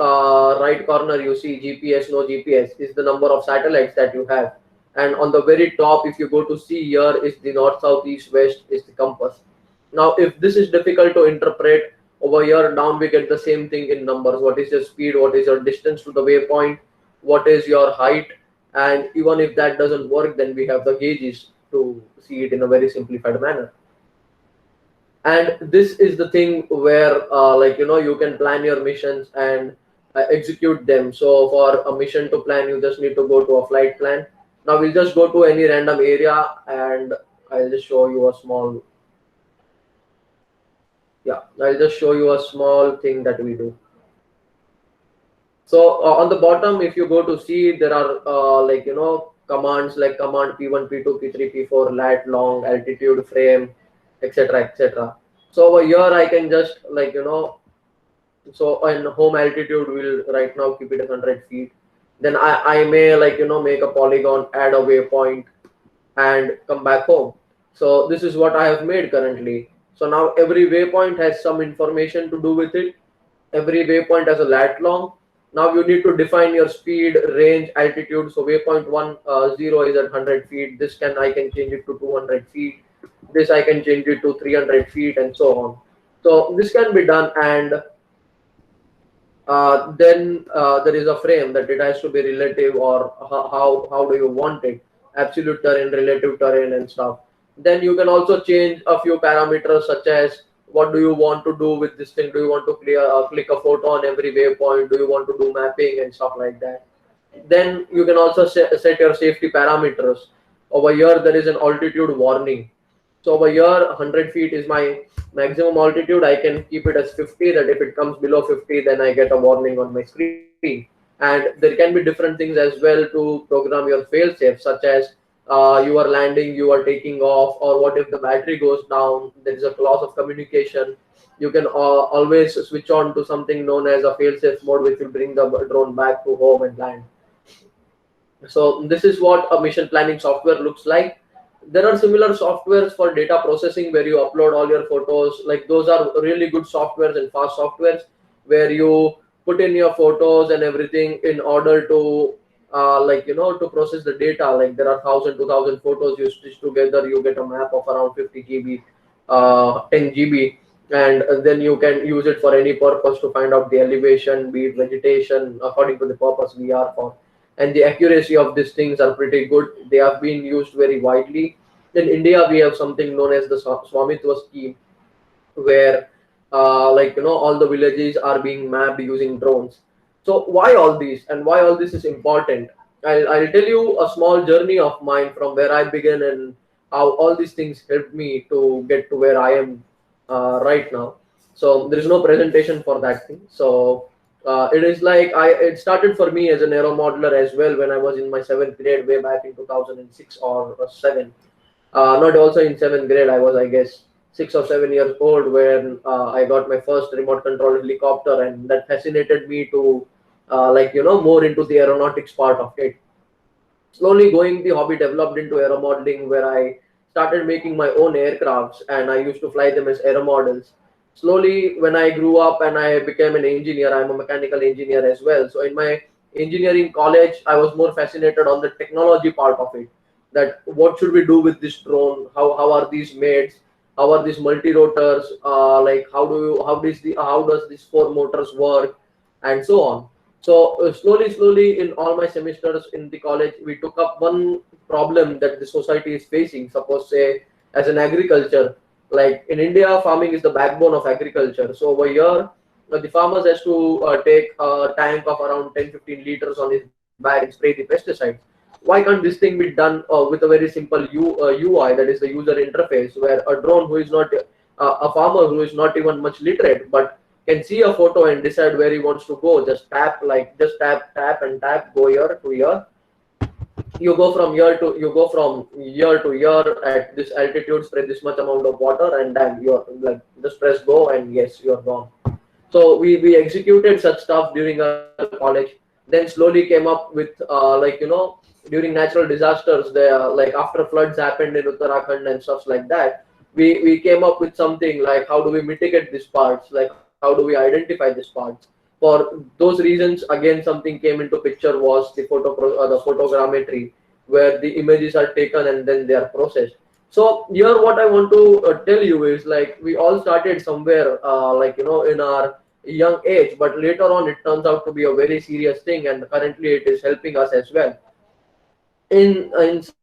right corner you see GPS, no GPS is the number of satellites that you have. And on the very top, if you go to see, here is the north, south, east, west is the compass. Now if this is difficult to interpret, over here down we get the same thing in numbers. What is your speed, what is your distance to the waypoint, what is your height. And even if that doesn't work, then we have the gauges to see it in a very simplified manner. And this is the thing where like you can plan your missions and execute them. So for a mission to plan, you just need to go to a flight plan. Now we'll just go to any random area, and I'll just show you a small, yeah, I'll just show you a small thing that we do. So on the bottom, if you go to see, there are commands like command P1, P2, P3, P4, lat, long, altitude, frame, etc, etc. So over here I can just so in home altitude we'll right now keep it at 100 feet. Then I may make a polygon, add a waypoint, and come back home. So this is what I have made currently. So now every waypoint has some information to do with it. Every waypoint has a lat long. Now you need to define your speed, range, altitude. So waypoint 10 is at 100 feet. This I can change it to 200 feet. This I can change it to 300 feet, and so on. So this can be done, and then there is a frame that it has to be relative, or how do you want it, absolute terrain, relative terrain, and stuff. Then you can also change a few parameters, such as what do you want to do with this thing. Do you want to click a photo on every waypoint? Do you want to do mapping and stuff like that? Then you can also set your safety parameters. Over here there is an altitude warning. So over here 100 feet is my maximum altitude. I can keep it as 50, that if it comes below 50 then I get a warning on my screen. And there can be different things as well to program your fail safe, such as you are landing, you are taking off, or what if the battery goes down, there is a loss of communication. You can always switch on to something known as a fail safe mode, which will bring the drone back to home and land. So this is what a mission planning software looks like. There are similar softwares for data processing where you upload all your photos. Like, those are really good softwares and fast softwares where you put in your photos and everything in order to to process the data. Like, there are 1,000 2,000 photos, you stitch together, you get a map of around 50 GB, 10 GB, and then you can use it for any purpose to find out the elevation, be it vegetation, according to the purpose we are for. And the accuracy of these things are pretty good. They have been used very widely. In India, we have something known as the Swamitwa scheme, where all the villages are being mapped using drones. So why all this, and why all this is important? I'll tell you a small journey of mine from where I began and how all these things helped me to get to where I am right now. So there is no presentation for that thing. So it is like it started for me as an aero modeler as well when I was in my seventh grade way back in 2006 or 7. Not also in seventh grade, I was, I guess, 6 or 7 years old when I got my first remote control helicopter, and that fascinated me to more into the aeronautics part of it. Slowly going, the hobby developed into aero modeling, where I started making my own aircrafts and I used to fly them as aero models. Slowly, when I grew up and I became an engineer, I'm a mechanical engineer as well. So in my engineering college, I was more fascinated on the technology part of it. That what should we do with this drone? How are these made? How are these multi rotors? Like, how does these four motors work, and so on. So slowly, in all my semesters in the college, we took up one problem that the society is facing. Suppose, say, as an agriculture, like in India, farming is the backbone of agriculture. So over here, the farmers has to take a tank of around 10-15 liters on his back and spray the pesticides. Why can't this thing be done with a very simple UI, that is the user interface, where a drone who is not a farmer who is not even much literate, but can see a photo and decide where he wants to go. Just tap and tap, go here to here. You go from year to year at this altitude, spray this much amount of water, and then you're like, just press go, and yes, you're gone. So we executed such stuff during our college. Then slowly came up with during natural disasters, there, like after floods happened in Uttarakhand and stuff like that, we came up with something like, how do we mitigate these parts, like how do we identify these parts. For those reasons, again, something came into picture, was the photogrammetry, where the images are taken and then they are processed. So here what I want to tell you is, like, we all started somewhere in our young age, but later on it turns out to be a very serious thing, and currently it is helping us as well. In such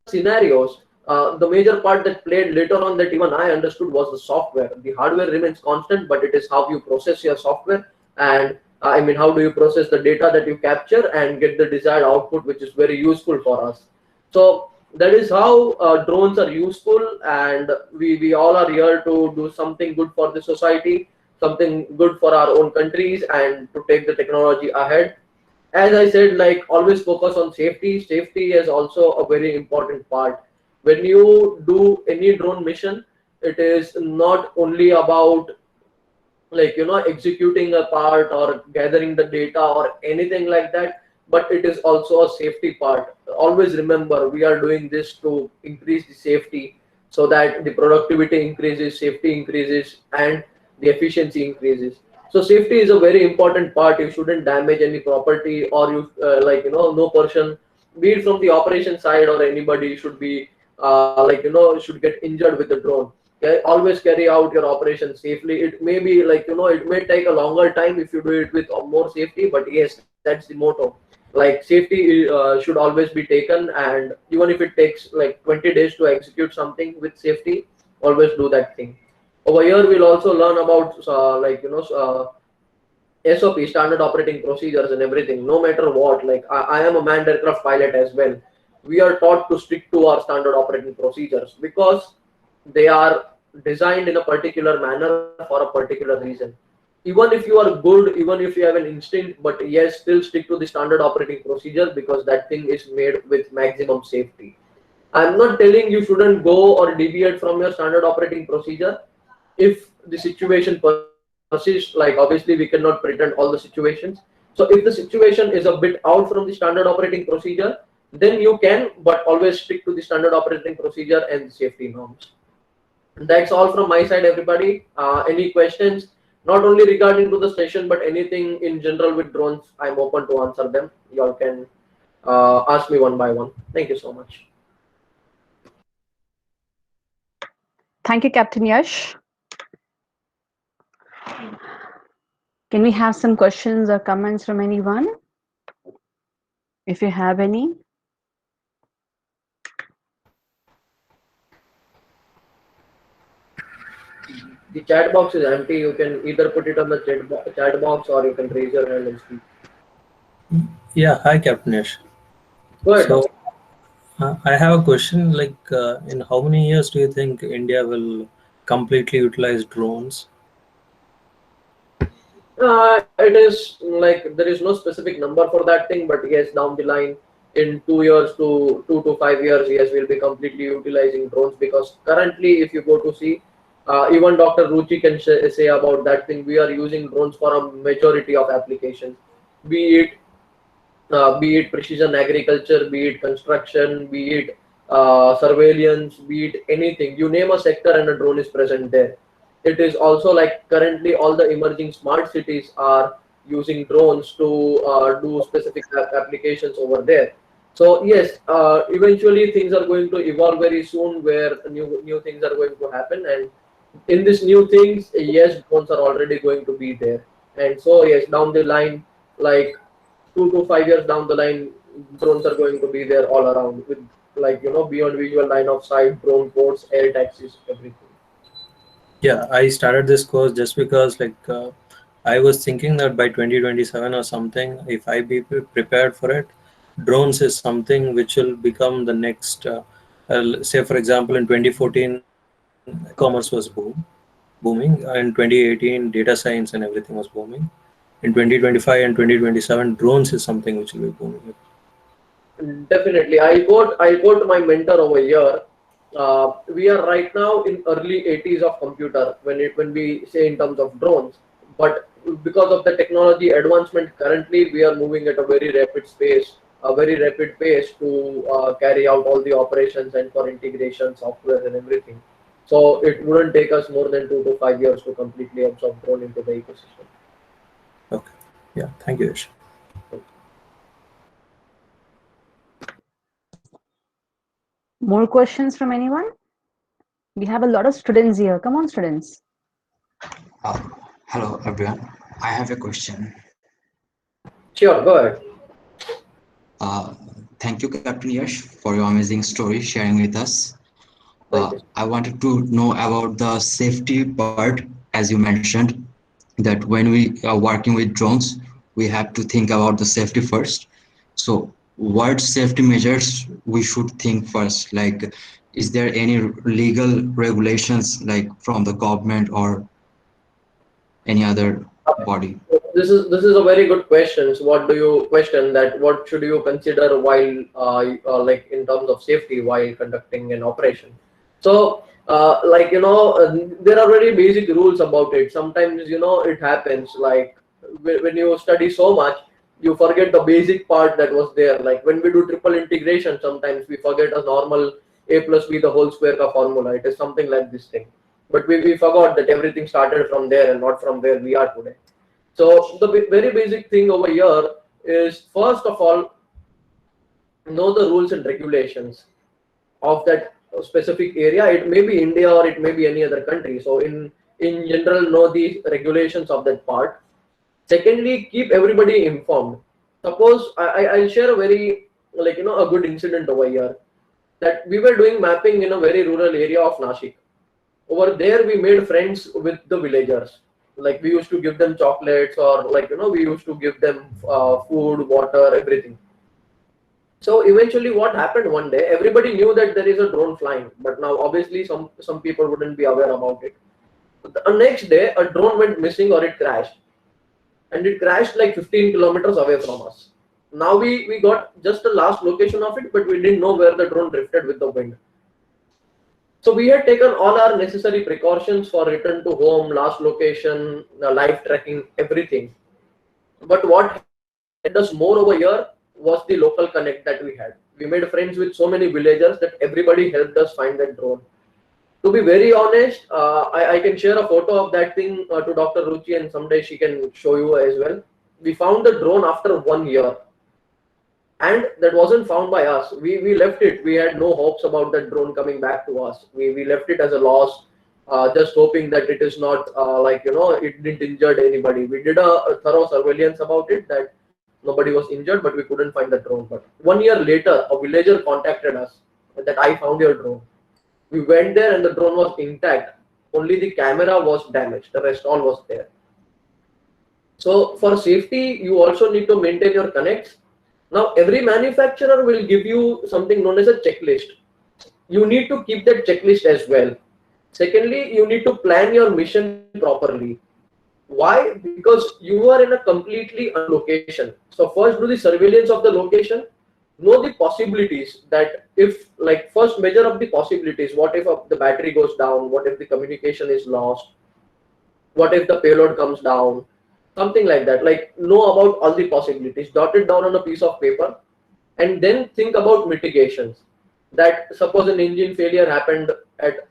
scenarios, the major part that played later on, that even I understood, was the software. The hardware remains constant, but it is how you process your software, and how do you process the data that you capture and get the desired output, which is very useful for us. So that is how drones are useful, and we all are here to do something good for the society, something good for our own countries, and to take the technology ahead. As I said, like, always focus on safety. Safety is also a very important part. When you do any drone mission, it is not only about executing a part or gathering the data or anything like that, but it is also a safety part. Always remember, we are doing this to increase the safety. so that the productivity increases, safety increases, and the efficiency increases. So safety is a very important part. You shouldn't damage any property, or you no person, be it from the operation side or anybody, should be should get injured with the drone. Okay? Always carry out your operation safely. It may be it may take a longer time if you do it with more safety, but yes, that's the motto. Like safety should always be taken, and even if it takes like 20 days to execute something with safety, always do that thing. Over here we'll also learn about SOP, standard operating procedures, and everything. No matter what, like I am a manned aircraft pilot as well. We are taught to stick to our standard operating procedures because they are designed in a particular manner for a particular reason. Even if you are good, even if you have an instinct, but yes, still stick to the standard operating procedure because that thing is made with maximum safety. I'm not telling you shouldn't go or deviate from your standard operating procedure if the situation persists. Like obviously we cannot pretend all the situations. So if the situation is a bit out from the standard operating procedure, then you can, but always stick to the standard operating procedure and the safety norms. That's all from my side, everybody. Any questions, not only regarding to the session, but anything in general with drones, I'm open to answer them. Y'all can ask me one by one. Thank you so much. Thank you, Captain Yash. Can we have some questions or comments from anyone? If you have any. The chat box is empty. You can either put it on the chat box or you can raise your hand and speak. Yeah, hi Captain Yash. Go ahead. So I have a question. Like, in how many years do you think India will completely utilize drones? It is like there is no specific number for that thing, but yes, down the line, in 2 years to 2 to 5 years, yes, we'll be completely utilizing drones because currently, if you go to see, even Dr. Ruchi can say about that thing. We are using drones for a majority of applications, be it precision agriculture, be it construction, be it surveillance, be it anything. You name a sector and a drone is present there. It is also like currently all the emerging smart cities are using drones to do specific applications over there. So yes, eventually things are going to evolve very soon where new things are going to happen, and in these new things, yes, drones are already going to be there. And so yes, down the line, like 2 to 5 years down the line, drones are going to be there all around with beyond visual line of sight, drone ports, air taxis, everything. Yeah, I started this course just because I was thinking that by 2027 or something, if I be prepared for it, drones is something which will become the next. Say, for example, in 2014, e-commerce was booming. In 2018, data science and everything was booming. In 2025 and 2027, drones is something which will be booming. Definitely, I quote my mentor over here. We are right now in early 80s of computer when we say in terms of drones, but because of the technology advancement, currently we are moving at a very rapid pace to carry out all the operations and for integration, software, and everything. So it wouldn't take us more than 2 to 5 years to completely absorb drone into the ecosystem. Okay. Yeah. Thank you, Yash. More questions from anyone? We have a lot of students here. Come on, students. Uh, Hello everyone. I have a question. Sure, go ahead. Uh, Thank you, Captain Yash, for your amazing story sharing with us. Thank you. I wanted to know about the safety part, as you mentioned, that when we are working with drones, we have to think about the safety first. So, what safety measures we should think first? Like, is there any legal regulations, like from the government or any other body? This is a very good question. So what do you question that what should you consider while like in terms of safety while conducting an operation? So there are very basic rules about it. Sometimes it happens like when you study so much, you forget the basic part that was there. Like when we do triple integration, sometimes we forget a normal a plus b the whole square ka formula. It is something like this thing. But we forgot that everything started from there and not from where we are today. So the very basic thing over here is, first of all, know the rules and regulations of that specific area. It may be India or it may be any other country. So in general, know the regulations of that part. Secondly, keep everybody informed. Suppose I'll share a very, like, a good incident over here, that we were doing mapping in a very rural area of Nashik. Over there, we made friends with the villagers. Like, we used to give them chocolates, or, like, we used to give them food, water, everything. So eventually, what happened one day, everybody knew that there is a drone flying, but now obviously some people wouldn't be aware about it. The next day, a drone went missing, or it crashed, and it crashed like 15 kilometers away from us. Now we got just the last location of it, but we didn't know where the drone drifted with the wind. So we had taken all our necessary precautions for return to home, last location, live tracking, everything. But what helped us more over here was the local connect that we had. We made friends with so many villagers that everybody helped us find that drone. To be very honest, I can share a photo of that thing to Dr. Ruchi, and someday she can show you as well. We found the drone after 1 year, and that wasn't found by us. We left it. We had no hopes about that drone coming back to us. We left it as a loss, just hoping that it is not it didn't injure anybody. We did a thorough surveillance about it, that nobody was injured, but we couldn't find the drone. But 1 year later, a villager contacted us that I found your drone. We went there and the drone was intact. Only the camera was damaged. The rest all was there. So for safety, you also need to maintain your connects. Now, every manufacturer will give you something known as a checklist. You need to keep that checklist as well. Secondly, you need to plan your mission properly. Why? Because you are in a completely unknown location. So first, do the surveillance of the location. Know the possibilities, that if, like, first measure of the possibilities. What if the battery goes down? What if the communication is lost? What if the payload comes down? Something like that. Like, know about all the possibilities, jot it down on a piece of paper, and then think about mitigations. That suppose an engine failure happened at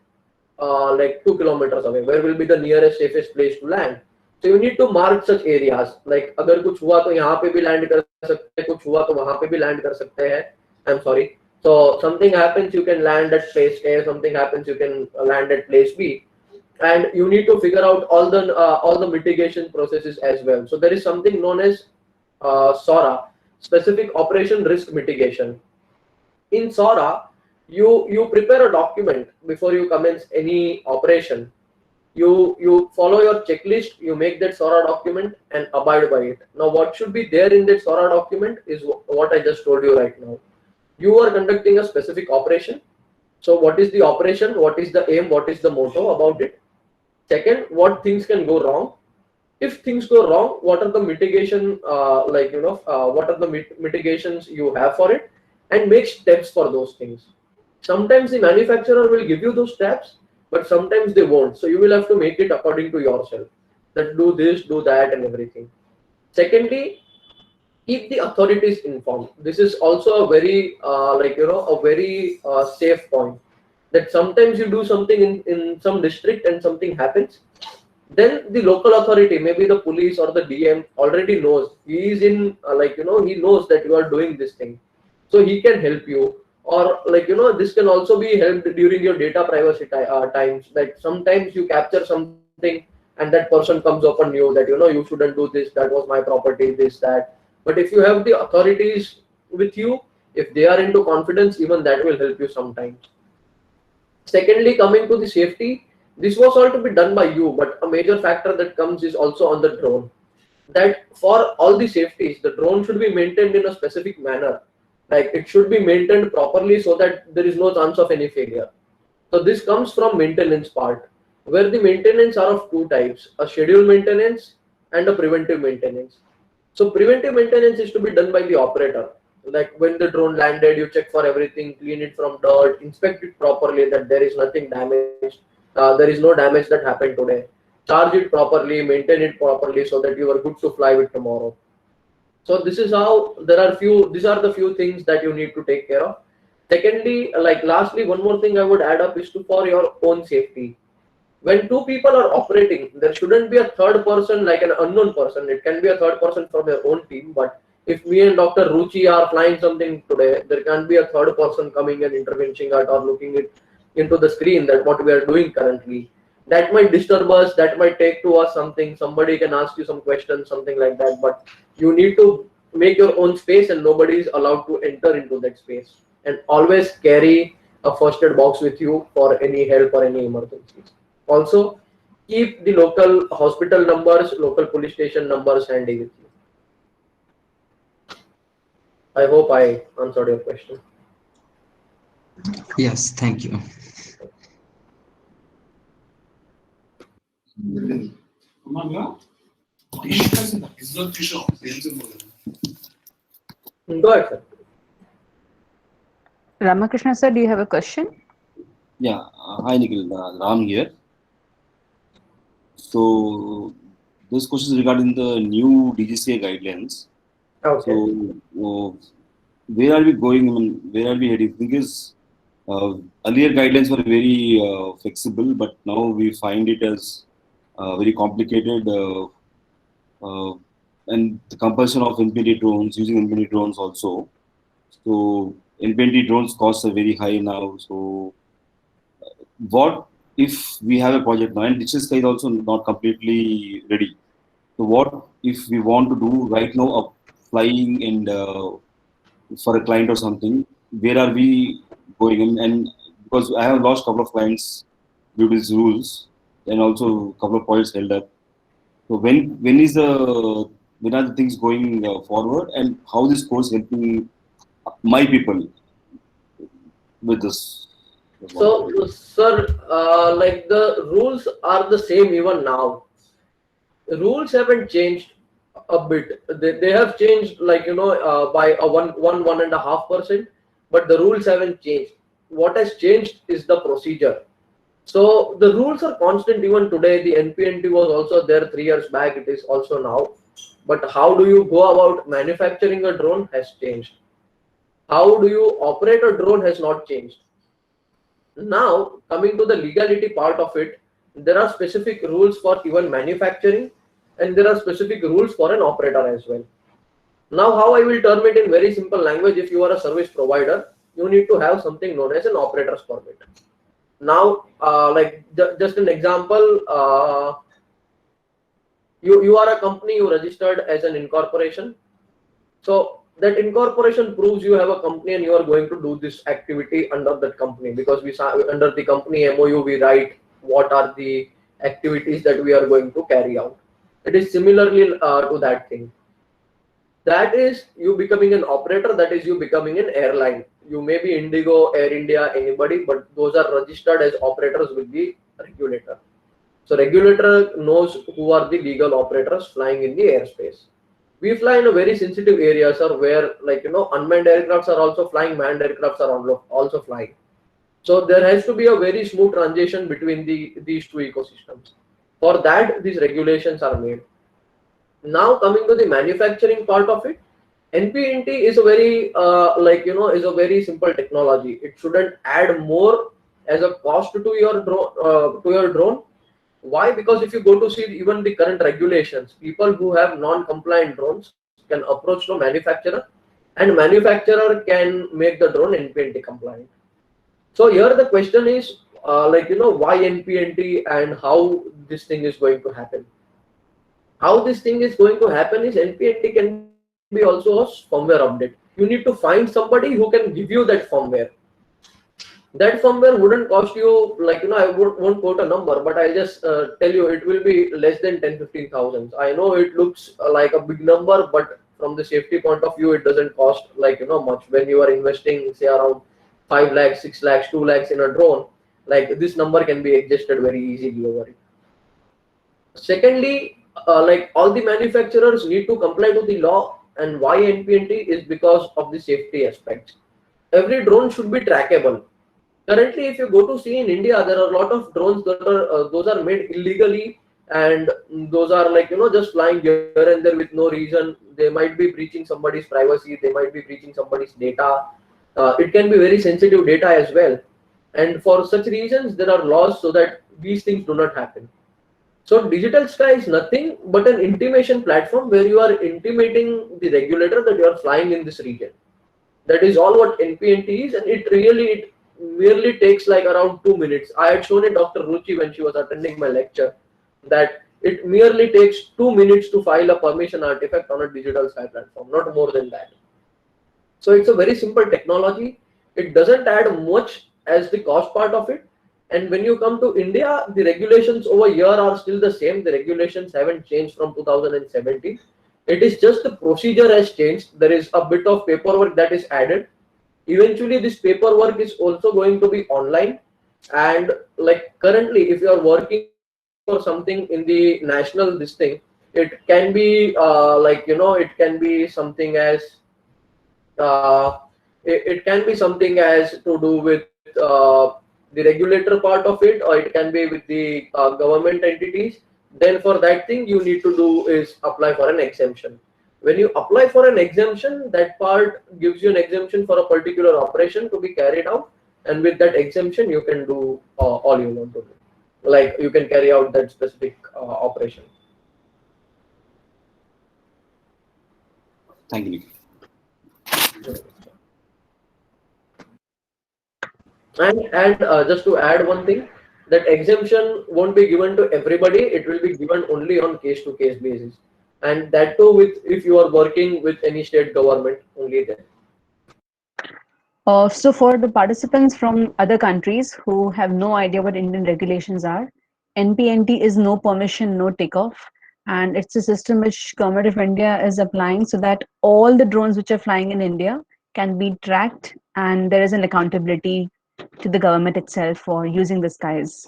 like 2 kilometers away, where will be the nearest safest place to land? So you need to mark such areas. Like, अगर कुछ हुआ तो यहाँ पे भी land कर सकते हैं, कुछ हुआ तो वहाँ पे भी land कर सकते हैं. I'm sorry. So something happens, you can land at place A. Something happens, you can land at place B. And you need to figure out all the mitigation processes as well. So there is something known as SORA, Specific Operation Risk Mitigation. In SORA, you prepare a document before you commence any operation. You follow your checklist, you make that SORA document and abide by it. Now, what should be there in that SORA document is what I just told you right now. You are conducting a specific operation. So what is the operation? What is the aim? What is the motto about it? Second, what things can go wrong? If things go wrong, what are the mitigation, what are the mitigations you have for it? And make steps for those things. Sometimes the manufacturer will give you those steps, but sometimes they won't. So you will have to make it according to yourself. That do this, do that, and everything. Secondly, keep the authorities informed. This is also a very, safe point. That sometimes you do something in some district and something happens, then the local authority, maybe the police or the DM, already knows. He is in, he knows that you are doing this thing. So he can help you. Or, this can also be helped during your data privacy times. Like, sometimes you capture something and that person comes upon you that, you shouldn't do this, that was my property, this, that. But if you have the authorities with you, if they are into confidence, even that will help you sometimes. Secondly, coming to the safety, this was all to be done by you, but a major factor that comes is also on the drone. That for all the safeties, the drone should be maintained in a specific manner. Like, it should be maintained properly so that there is no chance of any failure. So this comes from maintenance part, where the maintenance are of two types: a scheduled maintenance and a preventive maintenance. So preventive maintenance is to be done by the operator. Like, when the drone landed, you check for everything, clean it from dirt, inspect it properly, that there is nothing damaged, there is no damage that happened today. Charge it properly, maintain it properly, so that you are good to fly with tomorrow. So this is how these are the few things that you need to take care of. Secondly, like lastly, one more thing I would add up is to for your own safety. When two people are operating, there shouldn't be a third person like an unknown person. It can be a third person from your own team, but if me and Dr. Ruchi are flying something today, there can be a third person coming and intervening at or looking it into the screen that what we are doing currently. That might disturb us, that might take to us something, somebody can ask you some questions, something like that, but you need to make your own space and nobody is allowed to enter into that space. And always carry a first aid box with you for any help or any emergencies. Also, keep the local hospital numbers, local police station numbers handy with you. I hope I answered your question. Yes, thank you. Go ahead, sir. Ramakrishna sir, do you have a question? Yeah, hi Nikhil, Ram here. So this question is regarding the new DGCA guidelines. Okay. So where are we going? I mean, where are we heading? Because earlier guidelines were very flexible, but now we find it as very complicated. And the compulsion of NPT drones, using NPT drones also. So NPT drones costs are very high now. So what if we have a project now, and Digital Sky is also not completely ready. So what if we want to do right now a flying and for a client or something? Where are we going? And because I have lost a couple of clients due to these rules, and also a couple of projects held up. So when are the things going forward, and how this course helping my people with this? So, sir, like the rules are the same even now. Rules haven't changed a bit. They have changed, like by a 1.5%, but the rules haven't changed. What has changed is the procedure. So the rules are constant even today. The NPNT was also there 3 years back. It is also now. But how do you go about manufacturing a drone has changed. How do you operate a drone has not changed. Now, coming to the legality part of it, there are specific rules for even manufacturing and there are specific rules for an operator as well. Now, how I will term it in very simple language, if you are a service provider, you need to have something known as an operator's permit. Now, just an example, you are a company, you registered as an incorporation. So that incorporation proves you have a company and you are going to do this activity under that company, because under the company MOU we write what are the activities that we are going to carry out. It is similarly to that thing. That is you becoming an operator, that is you becoming an airline. You may be Indigo, Air India, anybody, but those are registered as operators with the regulator. So regulator knows who are the legal operators flying in the airspace. We fly in a very sensitive area, sir, where unmanned aircrafts are also flying, manned aircrafts are also flying. So there has to be a very smooth transition between these two ecosystems. For that, these regulations are made. Now coming to the manufacturing part of it, NPNT is a very is a very simple technology. It shouldn't add more as a cost to your drone. Why? Because if you go to see even the current regulations, people who have non-compliant drones can approach to manufacturer, and manufacturer can make the drone NPNT compliant. So here the question is why NPNT and how this thing is going to happen. How this thing is going to happen is NPNT can be also a firmware update. You need to find somebody who can give you that firmware. That firmware wouldn't cost you, I won't quote a number, but I'll just tell you it will be less than 10-15,000. I know it looks like a big number, but from the safety point of view, it doesn't cost much. When you are investing, say around 5 lakhs, 6 lakhs, 2 lakhs in a drone, like this number can be adjusted very easily over it. Secondly, all the manufacturers need to comply to the law, and why NPNT is because of the safety aspects. Every drone should be trackable. Currently, if you go to see in India, there are a lot of drones that are those are made illegally, and those are just flying here and there with no reason. They might be breaching somebody's privacy. They might be breaching somebody's data. It can be very sensitive data as well, and for such reasons there are laws so that these things do not happen. So digital sky is nothing but an intimation platform where you are intimating the regulator that you are flying in this region. That is all what NPNT is, and it merely takes like around 2 minutes. I had shown it Dr. Ruchi when she was attending my lecture that it merely takes 2 minutes to file a permission artifact on a digital sky platform, not more than that. So it's a very simple technology. It doesn't add much as the cost part of it. And when you come to India, the regulations over here are still the same. The regulations haven't changed from 2017. It is just the procedure has changed. There is a bit of paperwork that is added. Eventually, this paperwork is also going to be online. And like currently, if you are working for something in the national this thing, it can be it can be something as it can be something as to do with the regulator part of it, or it can be with the government entities. Then for that thing you need to do is apply for an exemption. When you apply for an exemption, that part gives you an exemption for a particular operation to be carried out, and with that exemption you can do all you want to do, like you can carry out that specific operation. Thank you, Nikhil. And just to add one thing, that exemption won't be given to everybody. It will be given only on case to case basis, and that too with if you are working with any state government only then. So for the participants from other countries who have no idea what Indian regulations are, NPNT is no permission, no takeoff, and it's a system which Government of India is applying so that all the drones which are flying in India can be tracked, and there is an accountability to the government itself for using the skies.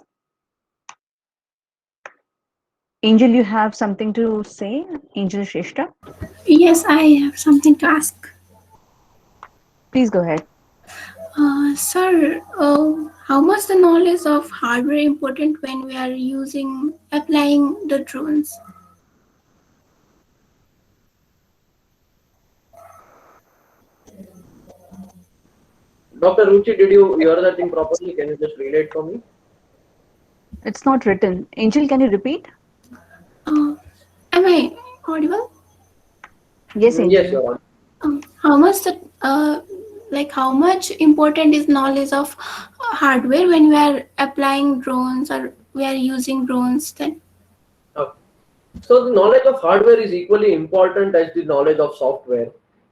Angel, you have something to say? Angel Shrestha? Yes, I have something to ask. Please go ahead. Sir, how much the knowledge of hardware important when we are applying the drones? Dr. Ruchi, did you hear that thing properly? Can you just relate for me? It's not written. Angel, can you repeat? Am I audible? Yes, Angel. Yes, you're on. How much how much important is knowledge of hardware when we are applying drones or we are using drones then? Okay. So the knowledge of hardware is equally important as the knowledge of software.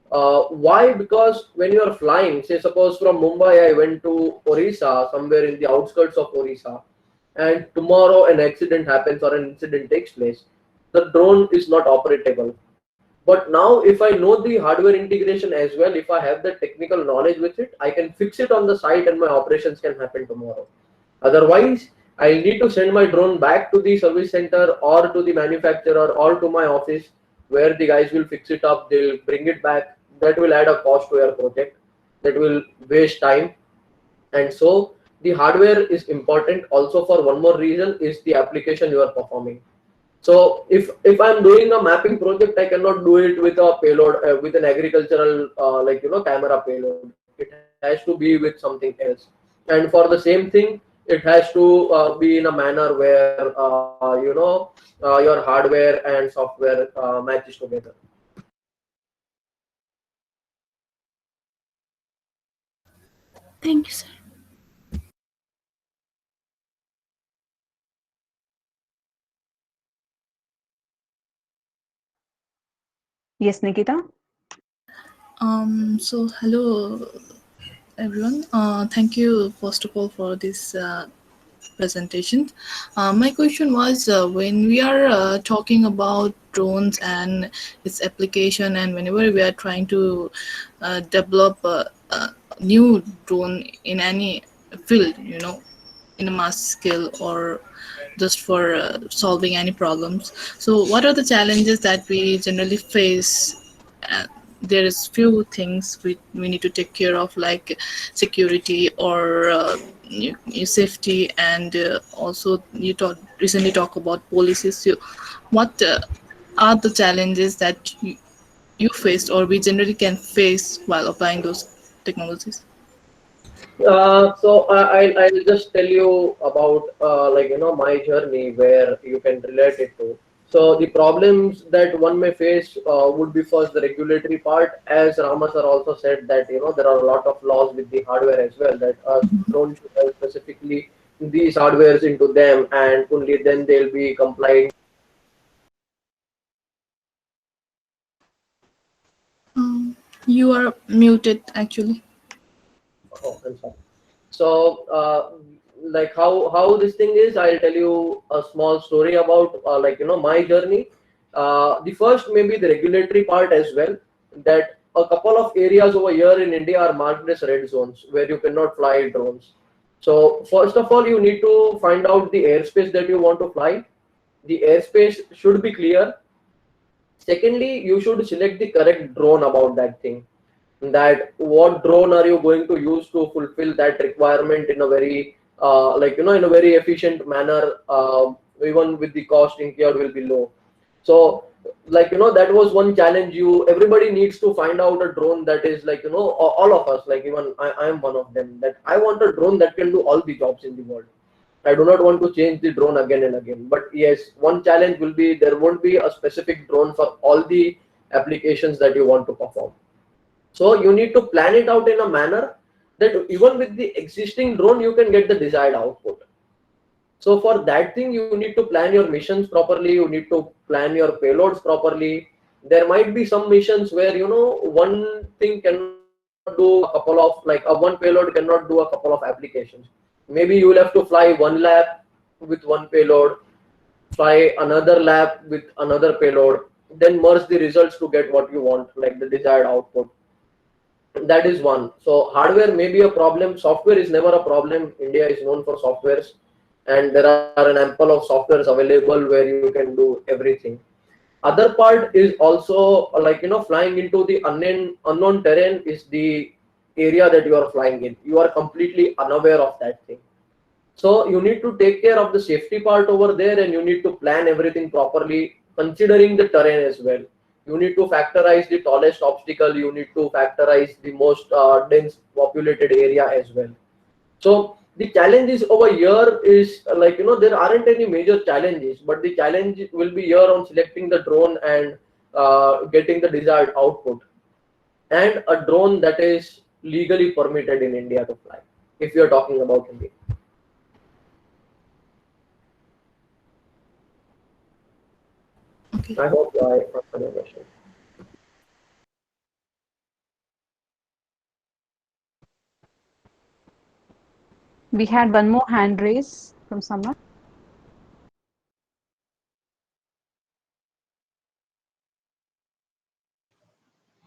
Why? Because when you are flying, say suppose from Mumbai I went to Orissa, somewhere in the outskirts of Orissa, and tomorrow an accident happens or an incident takes place, the drone is not operatable. But now if I know the hardware integration as well, if I have the technical knowledge with it, I can fix it on the site and my operations can happen tomorrow. Otherwise, I need to send my drone back to the service center or to the manufacturer or to my office where the guys will fix it up, they'll bring it back. That will add a cost to your project. That will waste time. And so the hardware is important also for one more reason, is the application you are performing. So if I'm doing a mapping project, I cannot do it with a payload, with an agricultural camera payload. It has to be with something else. And for the same thing, it has to be in a manner where your hardware and software matches together. Thank you, sir. Yes, Nikita? So hello everyone. Thank you first of all for this presentation. My question was when we are talking about drones and its application, and whenever we are trying to develop a new drone in any field, in a mass scale or just for solving any problems. So what are the challenges that we generally face? There is few things we need to take care of, like security or safety, and also you recently talk about policies. So what are the challenges that you faced or we generally can face while applying those technologies? I'll just tell you about my journey where you can relate it to. So the problems that one may face would be first the regulatory part, as Rama sir also said that there are a lot of laws with the hardware as well that are thrown should have specifically these hardwares into them, and only then they'll be complying. You are muted actually. Oh, I'm sorry. So, like how this thing is, I'll tell you a small story about my journey. The first maybe the regulatory part as well. That a couple of areas over here in India are marked as red zones where you cannot fly drones. So first of all, you need to find out the airspace that you want to fly. The airspace should be clear. Secondly, you should select the correct drone about that thing, that what drone are you going to use to fulfill that requirement in a very in a very efficient manner, even with the cost incurred will be low. So that was one challenge. You everybody needs to find out a drone that is all of us, like even I am one of them, that I want a drone that can do all the jobs in the world. I do not want to change the drone again and again. But yes, one challenge will be there won't be a specific drone for all the applications that you want to perform. So you need to plan it out in a manner that even with the existing drone, you can get the desired output. So for that thing, you need to plan your missions properly. You need to plan your payloads properly. There might be some missions where one thing cannot do a couple of one payload cannot do a couple of applications. Maybe you will have to fly one lab with one payload, fly another lab with another payload, then merge the results to get what you want, like the desired output. That is one. So hardware may be a problem. Software is never a problem. India is known for softwares, and there are an ample of softwares available where you can do everything. Other part is also flying into the unknown terrain is the area that you are flying in. You are completely unaware of that thing. So you need to take care of the safety part over there, and you need to plan everything properly, considering the terrain as well. You need to factorize the tallest obstacle. You need to factorize the most dense populated area as well. So the challenges over here is there aren't any major challenges, but the challenge will be here on selecting the drone and getting the desired output, and a drone that is legally permitted in India to fly. If you're talking about India. Okay. I hope I answered your question. We had one more hand raise from someone.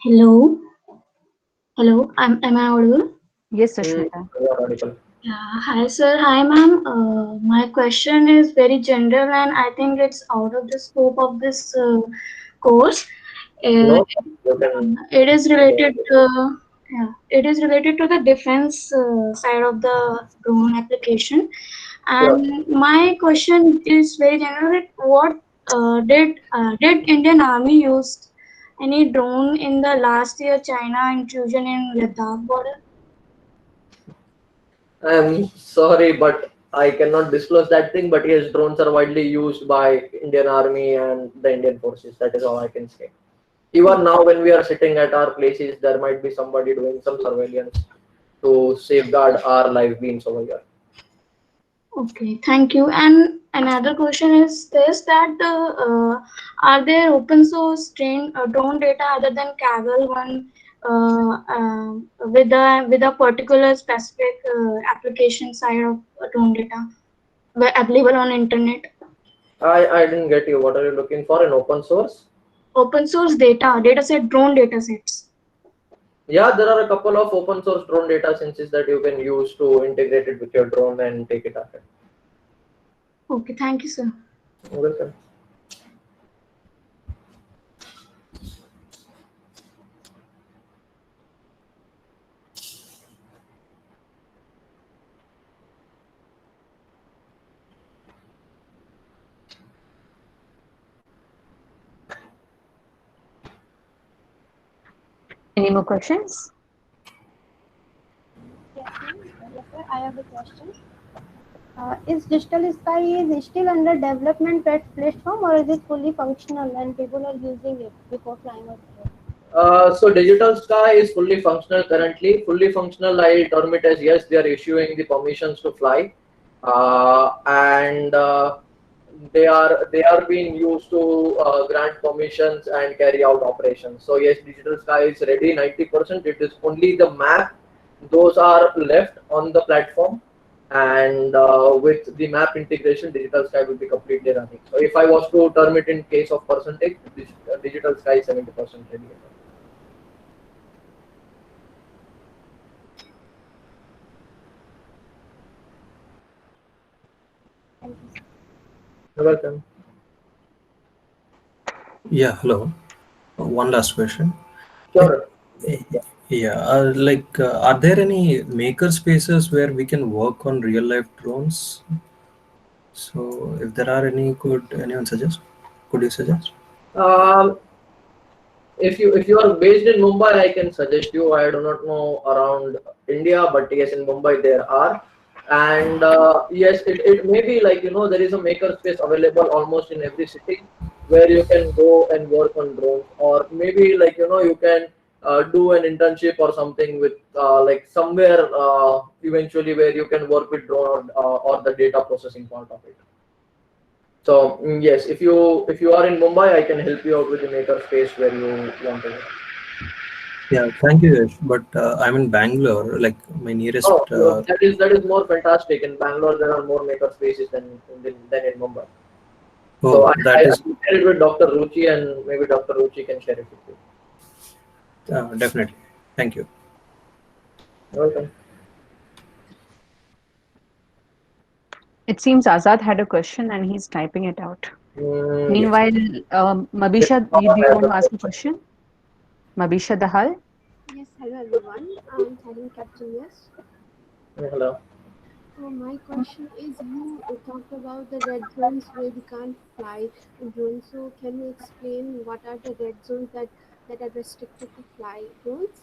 Hello. Hello. Am I audible? Yes, Rashmita. You are audible. Yeah. Hi, sir. Hi, ma'am. My question is very general, and I think it's out of the scope of this course. Uh, No, you can. it is related. Yeah, it is related to the defense side of the drone application. Sure. And my question is very general. What did Indian Army use any drone in the last year China intrusion in Ladakh border? I'm sorry, but I cannot disclose that thing. But yes, drones are widely used by Indian Army and the Indian forces. That is all I can say. Even now, when we are sitting at our places, there might be somebody doing some surveillance to safeguard our live beams over here. Okay, thank you. And another question is this: that are there open source drone data other than Kaggle one with a particular specific application side of drone data available on internet? I didn't get you. What are you looking for in open source? Open source dataset, drone datasets. Yeah, there are a couple of open source drone data sensors that you can use to integrate it with your drone and take it ahead. Okay, thank you, sir. Welcome. Any more questions? I have a question. Is Digital Sky is still under development platform, or is it fully functional and people are using it before flying a drone? So Digital Sky is fully functional currently. Fully functional, I term it as yes, they are issuing the permissions to fly, and they are being used to grant permissions and carry out operations. So yes, Digital Sky is ready 90%. It is only the map; those are left on the platform, and with the map integration, Digital Sky will be completely running. So if I was to term it in case of percentage, Digital Sky is 70% ready. Thank you, sir. You're welcome. Yeah, hello. One last question. Sure. Yeah, are there any maker spaces where we can work on real life drones? So, if there are any, could anyone suggest? Could you suggest? Um, if you are based in Mumbai, I can suggest you. I do not know around India, but yes, in Mumbai there are, and yes, it may be like there is a maker space available almost in every city where you can go and work on drones, or maybe like you can do an internship or something with like somewhere eventually where you can work with drone or the data processing part of it. So yes, if you are in Mumbai, I can help you out with the maker space where you want to go. Yeah, thank you, Yash. But I'm in Bangalore, like my nearest. Oh, no, that is more fantastic. In Bangalore, there are more maker spaces than in Mumbai. So Oh, I that is will share it with Dr. Ruchi, and maybe Dr. Ruchi can share it with you. definitely. Thank you. Welcome. It seems Azad had a question and he's typing it out. Yes. Meanwhile, Mabisha, do you want to ask a question? Mabisha Dahal? Yes, hello everyone. I'm Helen Captain. Yes. Hello. So my question is, you talked about the red zones where we can't fly drones. So can you explain what are the red zones that are restricted to fly drones?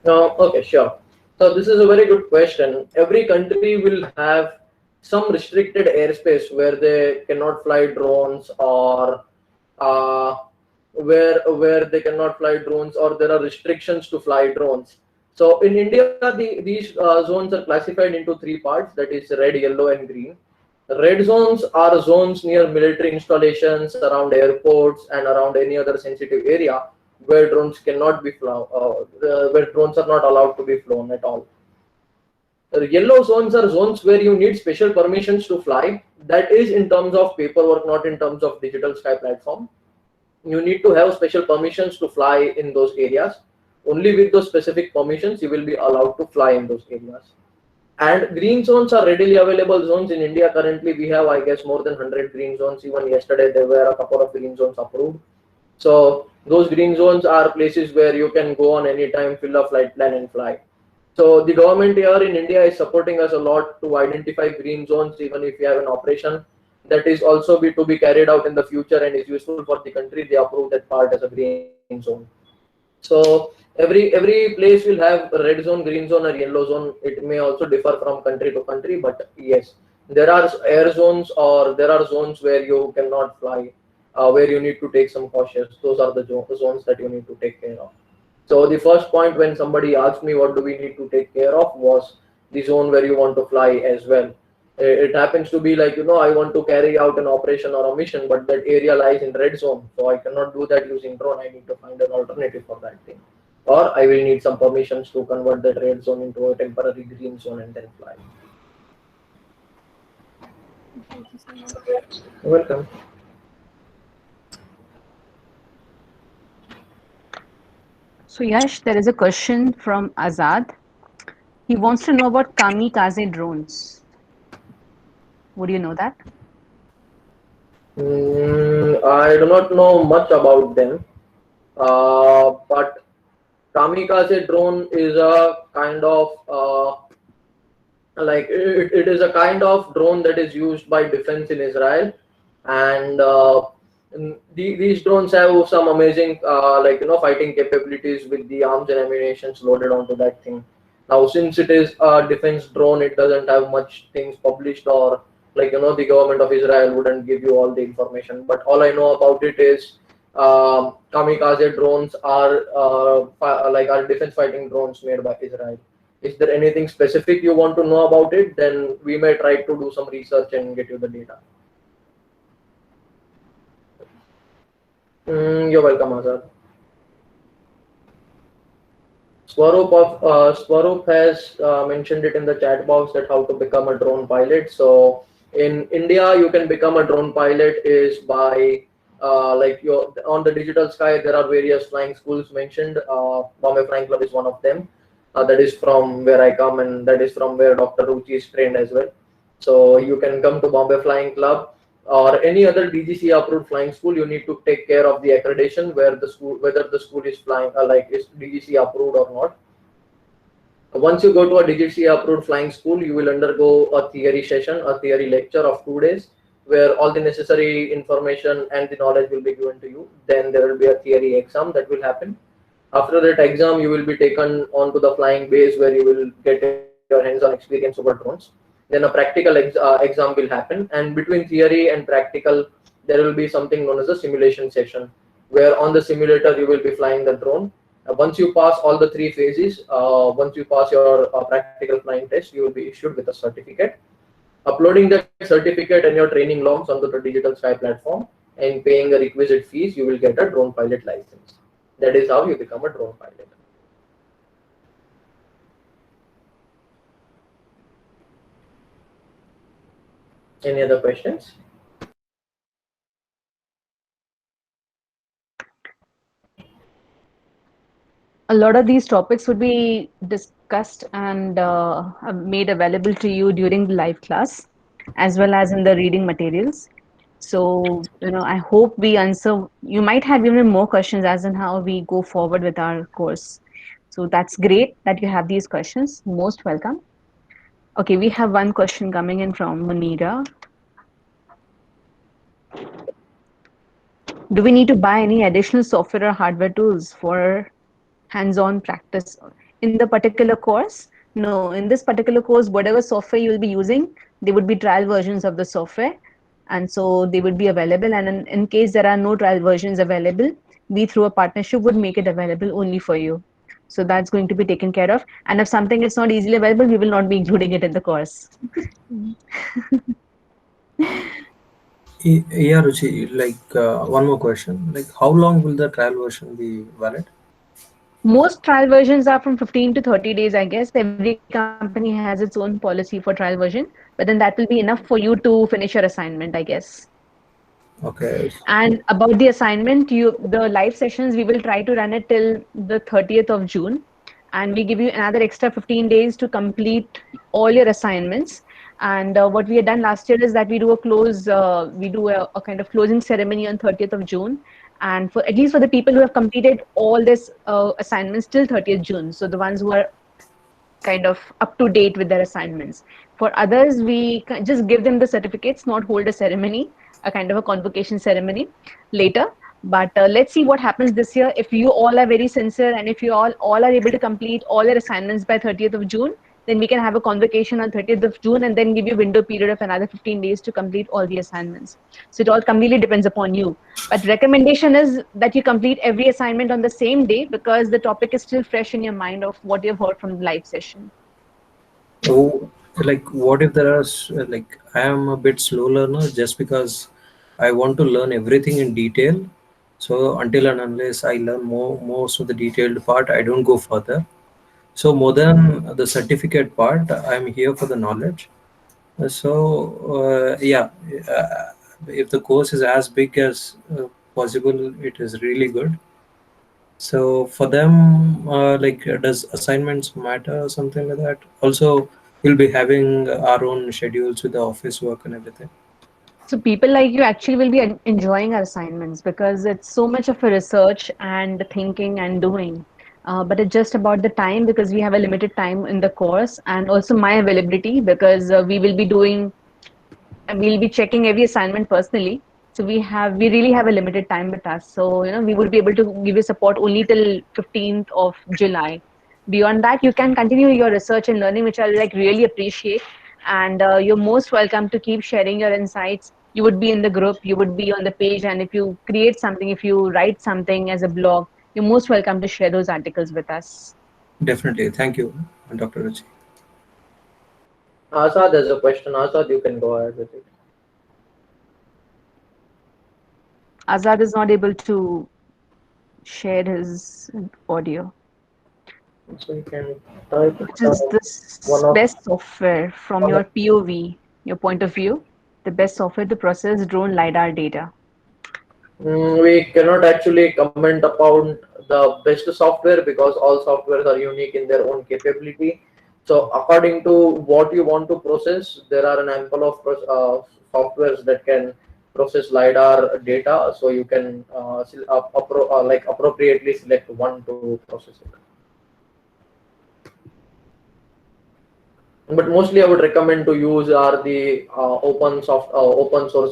Okay, sure. So this is a very good question. Every country will have some restricted airspace where they cannot fly drones, or uh, where they cannot fly drones, or there are restrictions to fly drones. So in India, these zones are classified into three parts, that is red, yellow, and green. Red zones are zones near military installations, around airports, and around any other sensitive area where drones cannot be flown, where drones are not allowed to be flown at all. The yellow zones are zones where you need special permissions to fly. That is in terms of paperwork, not in terms of digital sky platform. You need to have special permissions to fly in those areas. Only with those specific permissions you will be allowed to fly in those areas. And green zones are readily available zones in India. Currently we have, I guess, more than 100 green zones. Even yesterday there were a couple of green zones approved. So those green zones are places where you can go on any time, fill a flight plan and fly. So the government here in India is supporting us a lot to identify green zones. Even if you have an operation that is also to be carried out in the future and is useful for the country, they approve that part as a green zone. So every place will have a red zone, green zone, or yellow zone. It may also differ from country to country, but yes, there are air zones, or there are zones where you cannot fly, where you need to take some cautious. Those are the zones that you need to take care of. So the first point when somebody asked me what do we need to take care of was the zone where you want to fly as well. It happens to be like, I want to carry out an operation or a mission, but that area lies in red zone. So I cannot do that using drone. I need to find an alternative for that thing. Or I will need some permissions to convert that red zone into a temporary green zone and then fly. Thank you so much. You're welcome. So, Yash, there is a question from Azad. He wants to know about kamikaze drones. Would you know that? I do not know much about them, but kamikaze drone is a kind of it is a kind of drone that is used by defense in Israel, and these drones have some amazing fighting capabilities with the arms and ammunitions loaded onto that thing. Now, since it is a defense drone, it doesn't have much things published, or like the government of Israel wouldn't give you all the information. But all I know about it is kamikaze drones are like are defense fighting drones made by Israel. Is there anything specific you want to know about it? Then we may try to do some research and get you the data. You're welcome, Azad. Swaroop has mentioned it in the chat box that how to become a drone pilot. So in India, you can become a drone pilot is by like your on the Digital Sky. There are various flying schools mentioned. Bombay Flying Club is one of them. That is from where I come, and that is from where Dr. Ruchi is trained as well. So you can come to Bombay Flying Club or any other DGC approved flying school. You need to take care of the accreditation where the school, whether the school is flying like is DGC approved or not. Once you go to a DGC approved flying school, you will undergo a theory session, a theory lecture of 2 days, where all the necessary information and the knowledge will be given to you. Then there will be a theory exam that will happen. After that exam, you will be taken onto the flying base where you will get your hands-on experience over drones. Then a practical exam will happen, and between theory and practical, there will be something known as a simulation session, where on the simulator you will be flying the drone. Once you pass all the 3 phases, once you pass your practical flying test, you will be issued with a certificate. Uploading that certificate and your training logs onto the Digital Sky platform and paying the requisite fees, you will get a drone pilot license. That is how you become a drone pilot. Any other questions? A lot of these topics would be discussed and made available to you during the live class, as well as in the reading materials. So, I hope we answer. You might have even more questions as in how we go forward with our course. So that's great that you have these questions. Most welcome. Okay, we have one question coming in from Munira. Do we need to buy any additional software or hardware tools for hands-on practice in the particular course? No, in this particular course, whatever software you will be using, they would be trial versions of the software, and so they would be available. And in case there are no trial versions available, we through a partnership would make it available only for you. So that's going to be taken care of. And if something is not easily available, we will not be including it in the course. Yeah, Ruchi, like one more question. Like, how long will the trial version be valid? Most trial versions are from 15 to 30 days, I guess. Every company has its own policy for trial version, but then that will be enough for you to finish your assignment, I guess. Okay. And about the assignment, the live sessions, we will try to run it till the 30th of June. And we give you another extra 15 days to complete all your assignments. And what we had done last year is that we do a kind of closing ceremony on 30th of June. And for at least for the people who have completed all this assignments till 30th June. So the ones who are kind of up to date with their assignments. For others, we just give them the certificates, not hold a ceremony, a kind of a convocation ceremony later. But let's see what happens this year. If you all are very sincere and if you all are able to complete all your assignments by 30th of June, then we can have a convocation on 30th of June and then give you a window period of another 15 days to complete all the assignments. So it all completely depends upon you. But recommendation is that you complete every assignment on the same day because the topic is still fresh in your mind of what you've heard from the live session. Oh, like what if there are like I am a bit slow learner just because I want to learn everything in detail. So until and unless I learn most of the detailed part, I don't go further. So more than the certificate part, I'm here for the knowledge. So yeah, if the course is as big as possible, it is really good. So for them, does assignments matter or something like that? Also, we'll be having our own schedules with the office work and everything. So people like you actually will be enjoying our assignments because it's so much of a research and thinking and doing. But it's just about the time because we have a limited time in the course and also my availability because we'll be checking every assignment personally. So we really have a limited time with us. So, we would be able to give you support only till 15th of July. Beyond that, you can continue your research and learning, which I like really appreciate. And you're most welcome to keep sharing your insights. You would be in the group, you would be on the page, and if you create something, if you write something as a blog, you're most welcome to share those articles with us. Definitely. Thank you, Dr. Ruchi. Azad, there's a question. Azad, you can go ahead with it. Azad is not able to share his audio. So you can type Which is this one of best software from one your of POV, your point of view, the best software to process drone LiDAR data? We cannot actually comment upon the best software because all softwares are unique in their own capability. So according to what you want to process, there are an ample of softwares that can process LiDAR data. So you can like appropriately select one to process it. But mostly I would recommend to use are the open source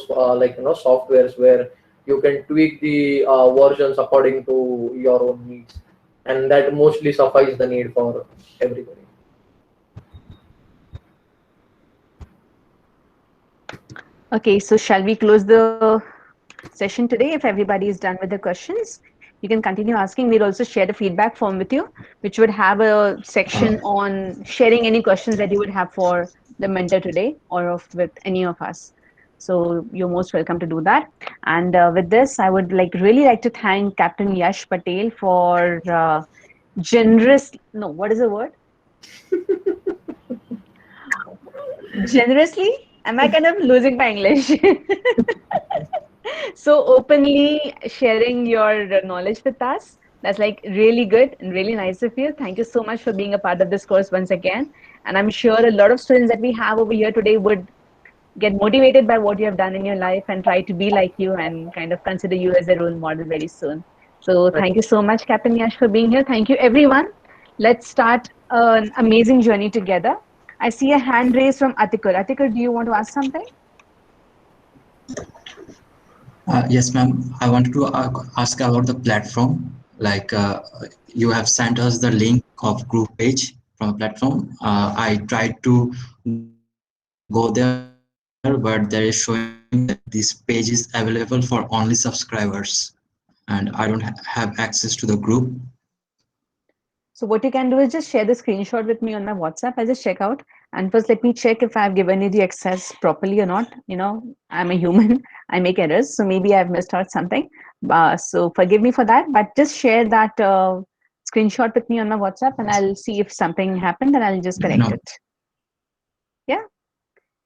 softwares where you can tweak the versions according to your own needs, and that mostly suffice the need for everybody. Okay, so shall we close the session today? If everybody is done with the questions, you can continue asking. We'll also share the feedback form with you, which would have a section on sharing any questions that you would have for the mentor today or with any of us. So you're most welcome to do that. And with this, I would really like to thank Captain Yash Patel for what is the word? Generously? Am I kind of losing my English? So openly sharing your knowledge with us. That's really good and really nice of you. Thank you so much for being a part of this course once again. And I'm sure a lot of students that we have over here today would get motivated by what you have done in your life and try to be like you and kind of consider you as a role model very soon. So thank you so much, Captain Yash, for being here. Thank you, everyone. Let's start an amazing journey together. I see a hand raised from Atikur. Atikur, do you want to ask something? Yes, ma'am. I wanted to ask about the platform. You have sent us the link of group page from a platform. I tried to go there, but there is showing that this page is available for only subscribers, and I don't have access to the group. So what you can do is just share the screenshot with me on my WhatsApp. I'll just check out. And first, let me check if I've given you the access properly or not. I'm a human. I make errors. So maybe I've missed out something. So forgive me for that. But just share that screenshot with me on my WhatsApp and I'll see if something happened and I'll just correct it. Yeah.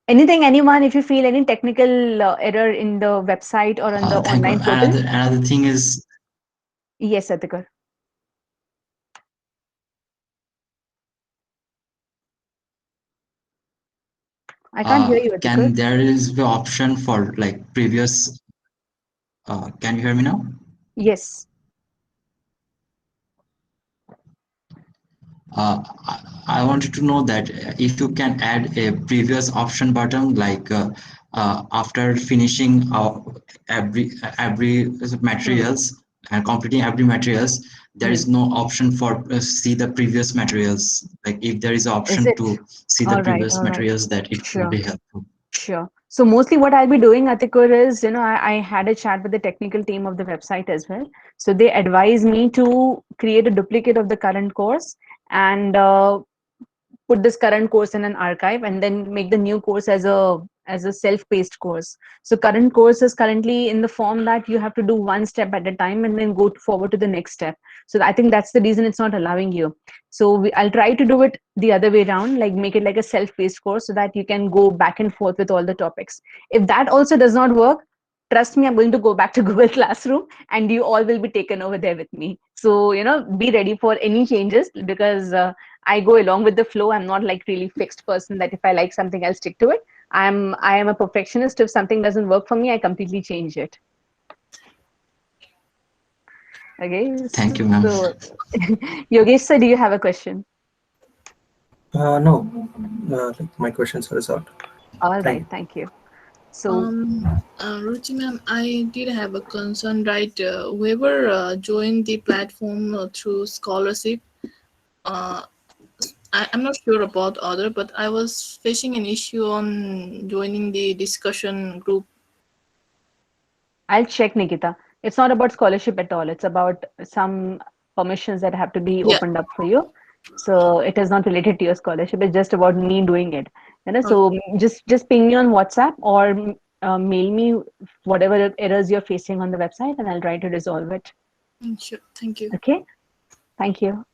Anything, anyone, if you feel any technical error in the website or on the online portal. Another thing is. Yes, Atikar. I can't hear you, Atikar. There is the option for previous. Can you hear me now? Yes. I wanted to know that if you can add a previous option button, after finishing every materials and completing every materials, there is no option for see the previous materials. If there is an option to see the previous materials, that it will be helpful. Sure. So mostly what I'll be doing, Atikur, is, I had a chat with the technical team of the website as well. So they advised me to create a duplicate of the current course and put this current course in an archive and then make the new course as a self-paced course. So current course is currently in the form that you have to do one step at a time and then go forward to the next step. So I think that's the reason it's not allowing you. So I'll try to do it the other way around, make it like a self-paced course so that you can go back and forth with all the topics. If that also does not work, trust me, I'm going to go back to Google Classroom and you all will be taken over there with me. So, be ready for any changes because I go along with the flow. I'm not really fixed person that if I like something, I'll stick to it. I am a perfectionist. If something doesn't work for me, I completely change it. Okay. Thank you, ma'am. So, Yogesh sir, do you have a question? No, my questions are resolved. All right. Thank you. So, Ruchi ma'am, I did have a concern, right? Whoever joined the platform through scholarship, I'm not sure about other, but I was facing an issue on joining the discussion group. I'll check, Nikita. It's not about scholarship at all. It's about some permissions that have to be Yeah. opened up for you. So it is not related to your scholarship. It's just about me doing it. So just ping me on WhatsApp or mail me whatever errors you're facing on the website, and I'll try to resolve it. Sure. Thank you. Okay. Thank you.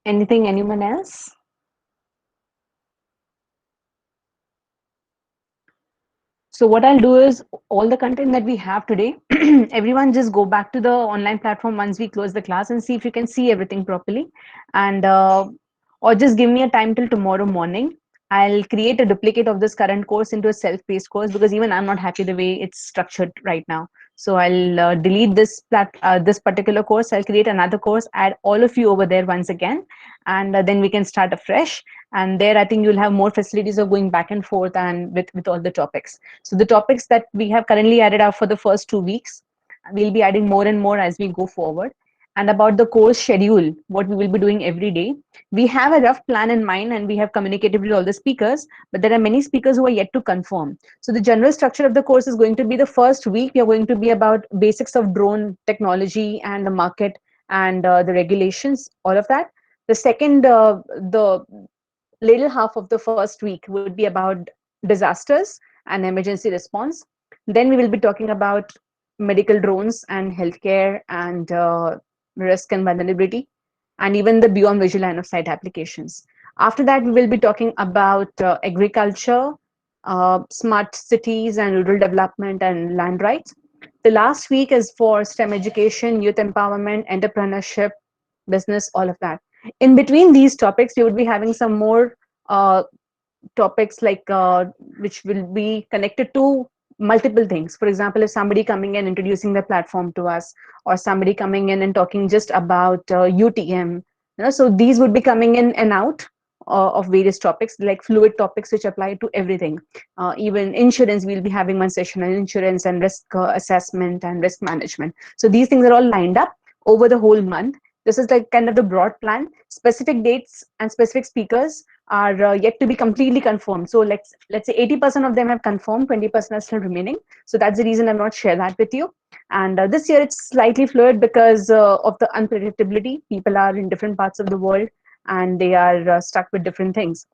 Anyone else? So what I'll do is all the content that we have today, everyone just go back to the online platform once we close the class and see if you can see everything properly. And or just give me a time till tomorrow morning. I'll create a duplicate of this current course into a self-paced course because even I'm not happy the way it's structured right now. So I'll delete this particular course. I'll create another course, add all of you over there once again, and then we can start afresh. And there, I think you'll have more facilities of going back and forth and with all the topics. So the topics that we have currently added are for the first 2 weeks. We'll be adding more and more as we go forward. And about the course schedule, what we will be doing every day, we have a rough plan in mind and we have communicated with all the speakers, but there are many speakers who are yet to confirm. So the general structure of the course is going to be the first week, we are going to be about basics of drone technology and the market and the regulations, all of that. The second, the little half of the first week would be about disasters and emergency response. Then we will be talking about medical drones and healthcare and risk and vulnerability, and even the beyond visual line of sight applications. After that, we will be talking about agriculture, smart cities and rural development and land rights. The last week is for STEM education, youth empowerment, entrepreneurship, business, all of that. In between these topics, we would be having some more uh, topics like which will be connected to multiple things. For example, if somebody coming and introducing the platform to us, or somebody coming in and talking just about UTM, so these would be coming in and out of various topics like fluid topics which apply to everything. Even insurance, we'll be having one session on insurance and risk assessment and risk management. So these things are all lined up over the whole month. This is like kind of the broad plan. Specific dates and specific speakers are yet to be completely confirmed. So let's say 80% of them have confirmed, 20% are still remaining. So that's the reason I've not shared that with you. And this year it's slightly fluid because of the unpredictability. People are in different parts of the world and they are stuck with different things.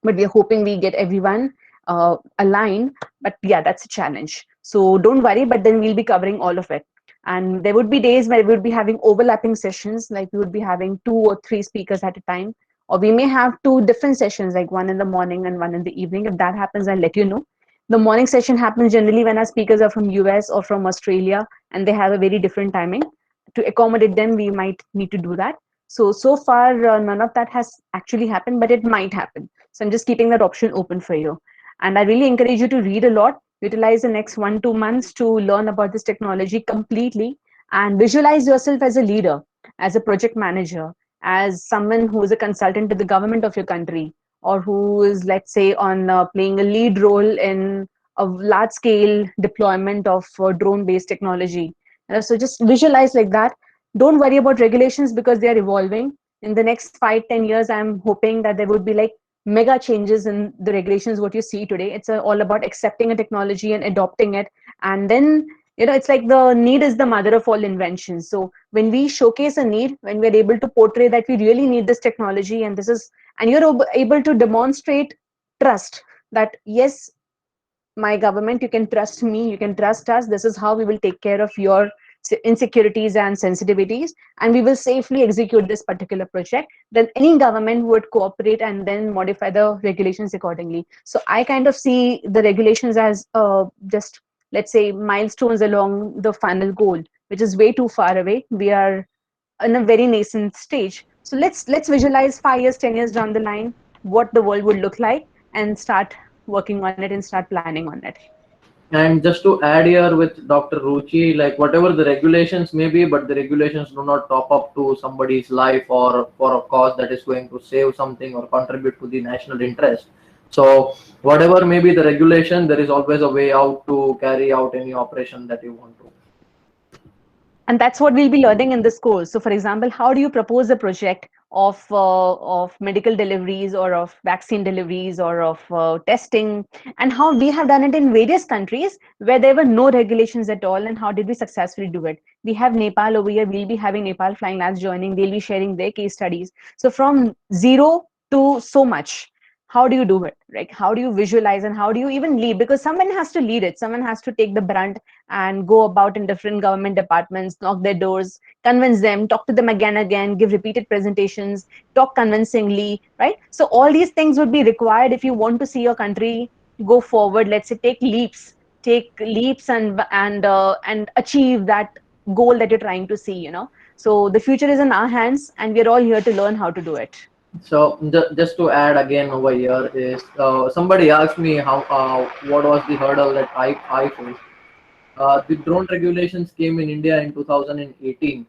But we're hoping we get everyone aligned. But yeah, that's a challenge. So don't worry, but then we'll be covering all of it. And there would be days where we would be having overlapping sessions, like we would be having 2 or 3 speakers at a time, or we may have 2 different sessions, like one in the morning and one in the evening. If that happens, I'll let you know. The morning session happens generally when our speakers are from US or from Australia and they have a very different timing. To accommodate them, we might need to do that. So far, none of that has actually happened, but it might happen. So I'm just keeping that option open for you. And I really encourage you to read a lot, utilize the next 1-2 months to learn about this technology completely, and visualize yourself as a leader, as a project manager, as someone who is a consultant to the government of your country, or who is, let's say, on playing a lead role in a large scale deployment of drone based technology. So just visualize like that. Don't worry about regulations because they are evolving. In the next 5-10 years, I'm hoping that there would be like mega changes in the regulations what you see today. It's all about accepting a technology and adopting it. And then it's like the need is the mother of all inventions. So when we showcase a need, when we're able to portray that we really need this technology, and you're able to demonstrate trust, that yes, my government, you can trust me, you can trust us, this is how we will take care of your insecurities and sensitivities, and we will safely execute this particular project, then any government would cooperate and then modify the regulations accordingly. So I kind of see the regulations as just, let's say, milestones along the final goal, which is way too far away. We are in a very nascent stage. So let's visualize 5 years, 10 years down the line what the world would look like, and start working on it and start planning on it. And just to add here with Dr. Ruchi, like whatever the regulations may be, but the regulations do not top up to somebody's life or for a cause that is going to save something or contribute to the national interest. So whatever may be the regulation, there is always a way out to carry out any operation that you want to. And that's what we'll be learning in this course. So for example, how do you propose a project of medical deliveries or of vaccine deliveries or of testing, and how we have done it in various countries where there were no regulations at all, and how did we successfully do it. We have Nepal over here. We'll be having Nepal Flying Labs joining. They'll be sharing their case studies. So from zero to so much, how do you do it? Like, how do you visualize and how do you even lead? Because someone has to lead it. Someone has to take the brunt and go about in different government departments, knock their doors, convince them, talk to them again, give repeated presentations, talk convincingly, right? So all these things would be required if you want to see your country go forward. Let's say take leaps and achieve that goal that you're trying to see. So the future is in our hands, and we're all here to learn how to do it. So just to add again over here is somebody asked me how what was the hurdle that I faced. The drone regulations came in India in 2018.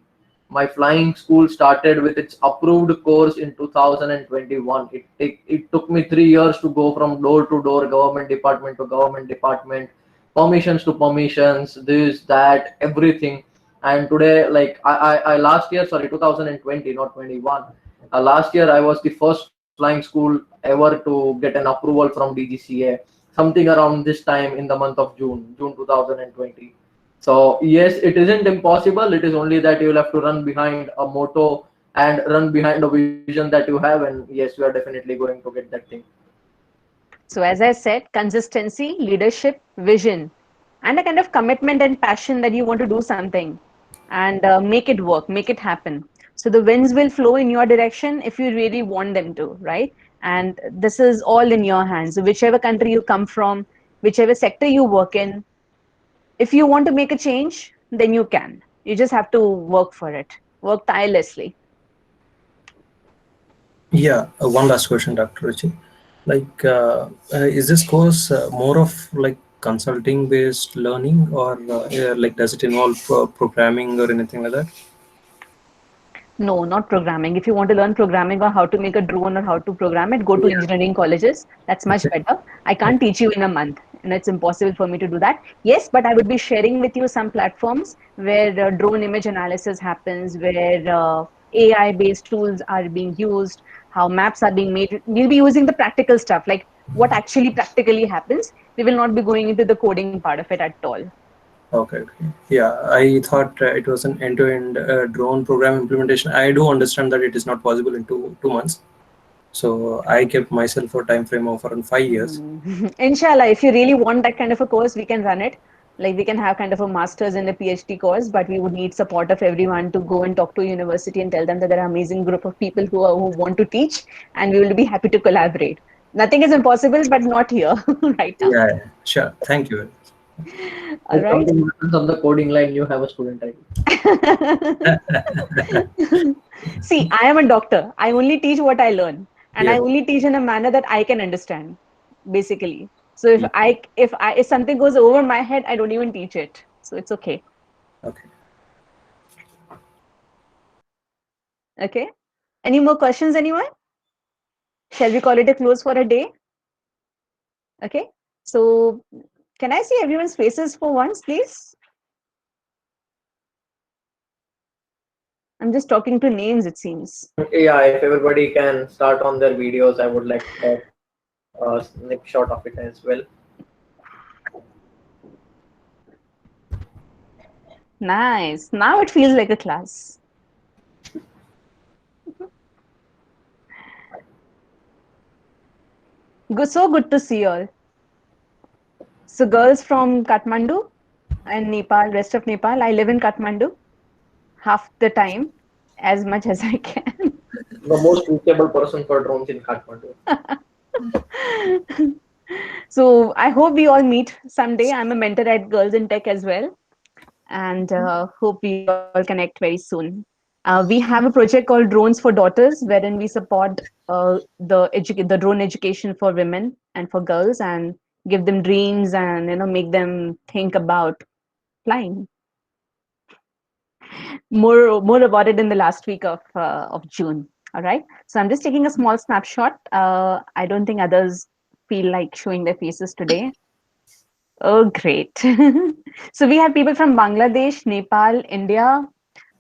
My flying school started with its approved course in 2021. It took me 3 years to go from door to door, government department to government department, permissions to permissions, this, that, everything. And today, like I last year, sorry, 2020, not 21. Last year, I was the first flying school ever to get an approval from DGCA, something around this time in the month of June 2020. So yes, it isn't impossible. It is only that you will have to run behind a motto and run behind a vision that you have, and yes, you are definitely going to get that thing. So as I said, consistency, leadership, vision, and a kind of commitment and passion that you want to do something and make it work, make it happen. So the winds will flow in your direction if you really want them to, right? And this is all in your hands. So whichever country you come from, whichever sector you work in, if you want to make a change, then you can. You just have to work for it, work tirelessly. Yeah, one last question, Dr. Ruchi. Like, is this course more of like consulting based learning, or like does it involve programming or anything like that? No, not programming. If you want to learn programming or how to make a drone or how to program it, go to engineering colleges. That's much better. I can't teach you in a month, and it's impossible for me to do that. Yes, but I would be sharing with you some platforms where drone image analysis happens, where AI-based tools are being used, how maps are being made. We'll be using the practical stuff, like what actually practically happens. We will not be going into the coding part of it at all. Okay. Yeah, I thought it was an end-to-end drone program implementation. I do understand that it is not possible in two months. So I kept myself a time frame of around 5 years. Inshallah, if you really want that kind of a course, we can run it. Like we can have kind of a master's and a PhD course, but we would need support of everyone to go and talk to a university and tell them that there are an amazing group of people who want to teach, and we will be happy to collaborate. Nothing is impossible, but not here right now. Yeah, sure. Thank you. All If right. something happens on the coding line, you have a student ID. See, I am a doctor. I only teach what I learn, and I Yes. only teach in a manner that I can understand, basically. So if Yeah. if something goes over my head, I don't even teach it. So it's okay. Okay. Okay. Any more questions, anyone? Shall we call it a close for a day? Okay. So can I see everyone's faces for once, please? I'm just talking to names, it seems. Yeah, if everybody can start on their videos, I would like to have a snapshot of it as well. Nice. Now it feels like a class. Good, so good to see you all. So girls from Kathmandu and Nepal, rest of Nepal. I live in Kathmandu half the time, as much as I can. The most reachable person for drones in Kathmandu. So I hope we all meet someday. I'm a mentor at Girls in Tech as well, and hope we all connect very soon. We have a project called Drones for Daughters, wherein we support the drone education for women and for girls, and give them dreams and make them think about flying. More about it in the last week of June. All right. So I'm just taking a small snapshot. I don't think others feel like showing their faces today. Oh, great. So we have people from Bangladesh, Nepal, India,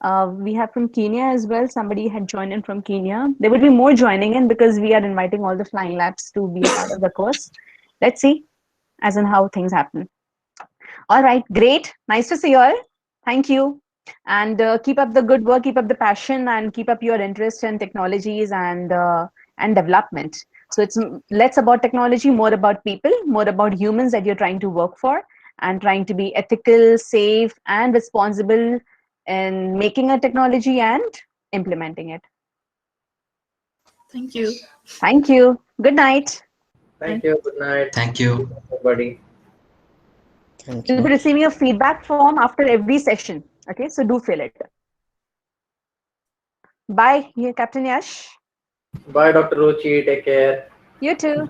We have from Kenya as well. Somebody had joined in from Kenya. There would be more joining in because we are inviting all the Flying Labs to be a part of the course. Let's see as in how things happen. All right, great. Nice to see you all. Thank you. And keep up the good work, keep up the passion, and keep up your interest in technologies and development. So it's less about technology, more about people, more about humans that you're trying to work for, and trying to be ethical, safe, and responsible in making a technology and implementing it. Thank you. Thank you. Good night. Thank you. Good night. Thank you. Everybody. Thank You'll be you. receiving a feedback form after every session. Okay, so do fill it. Bye, Captain Yash. Bye, Dr. Ruchi. Take care. You too.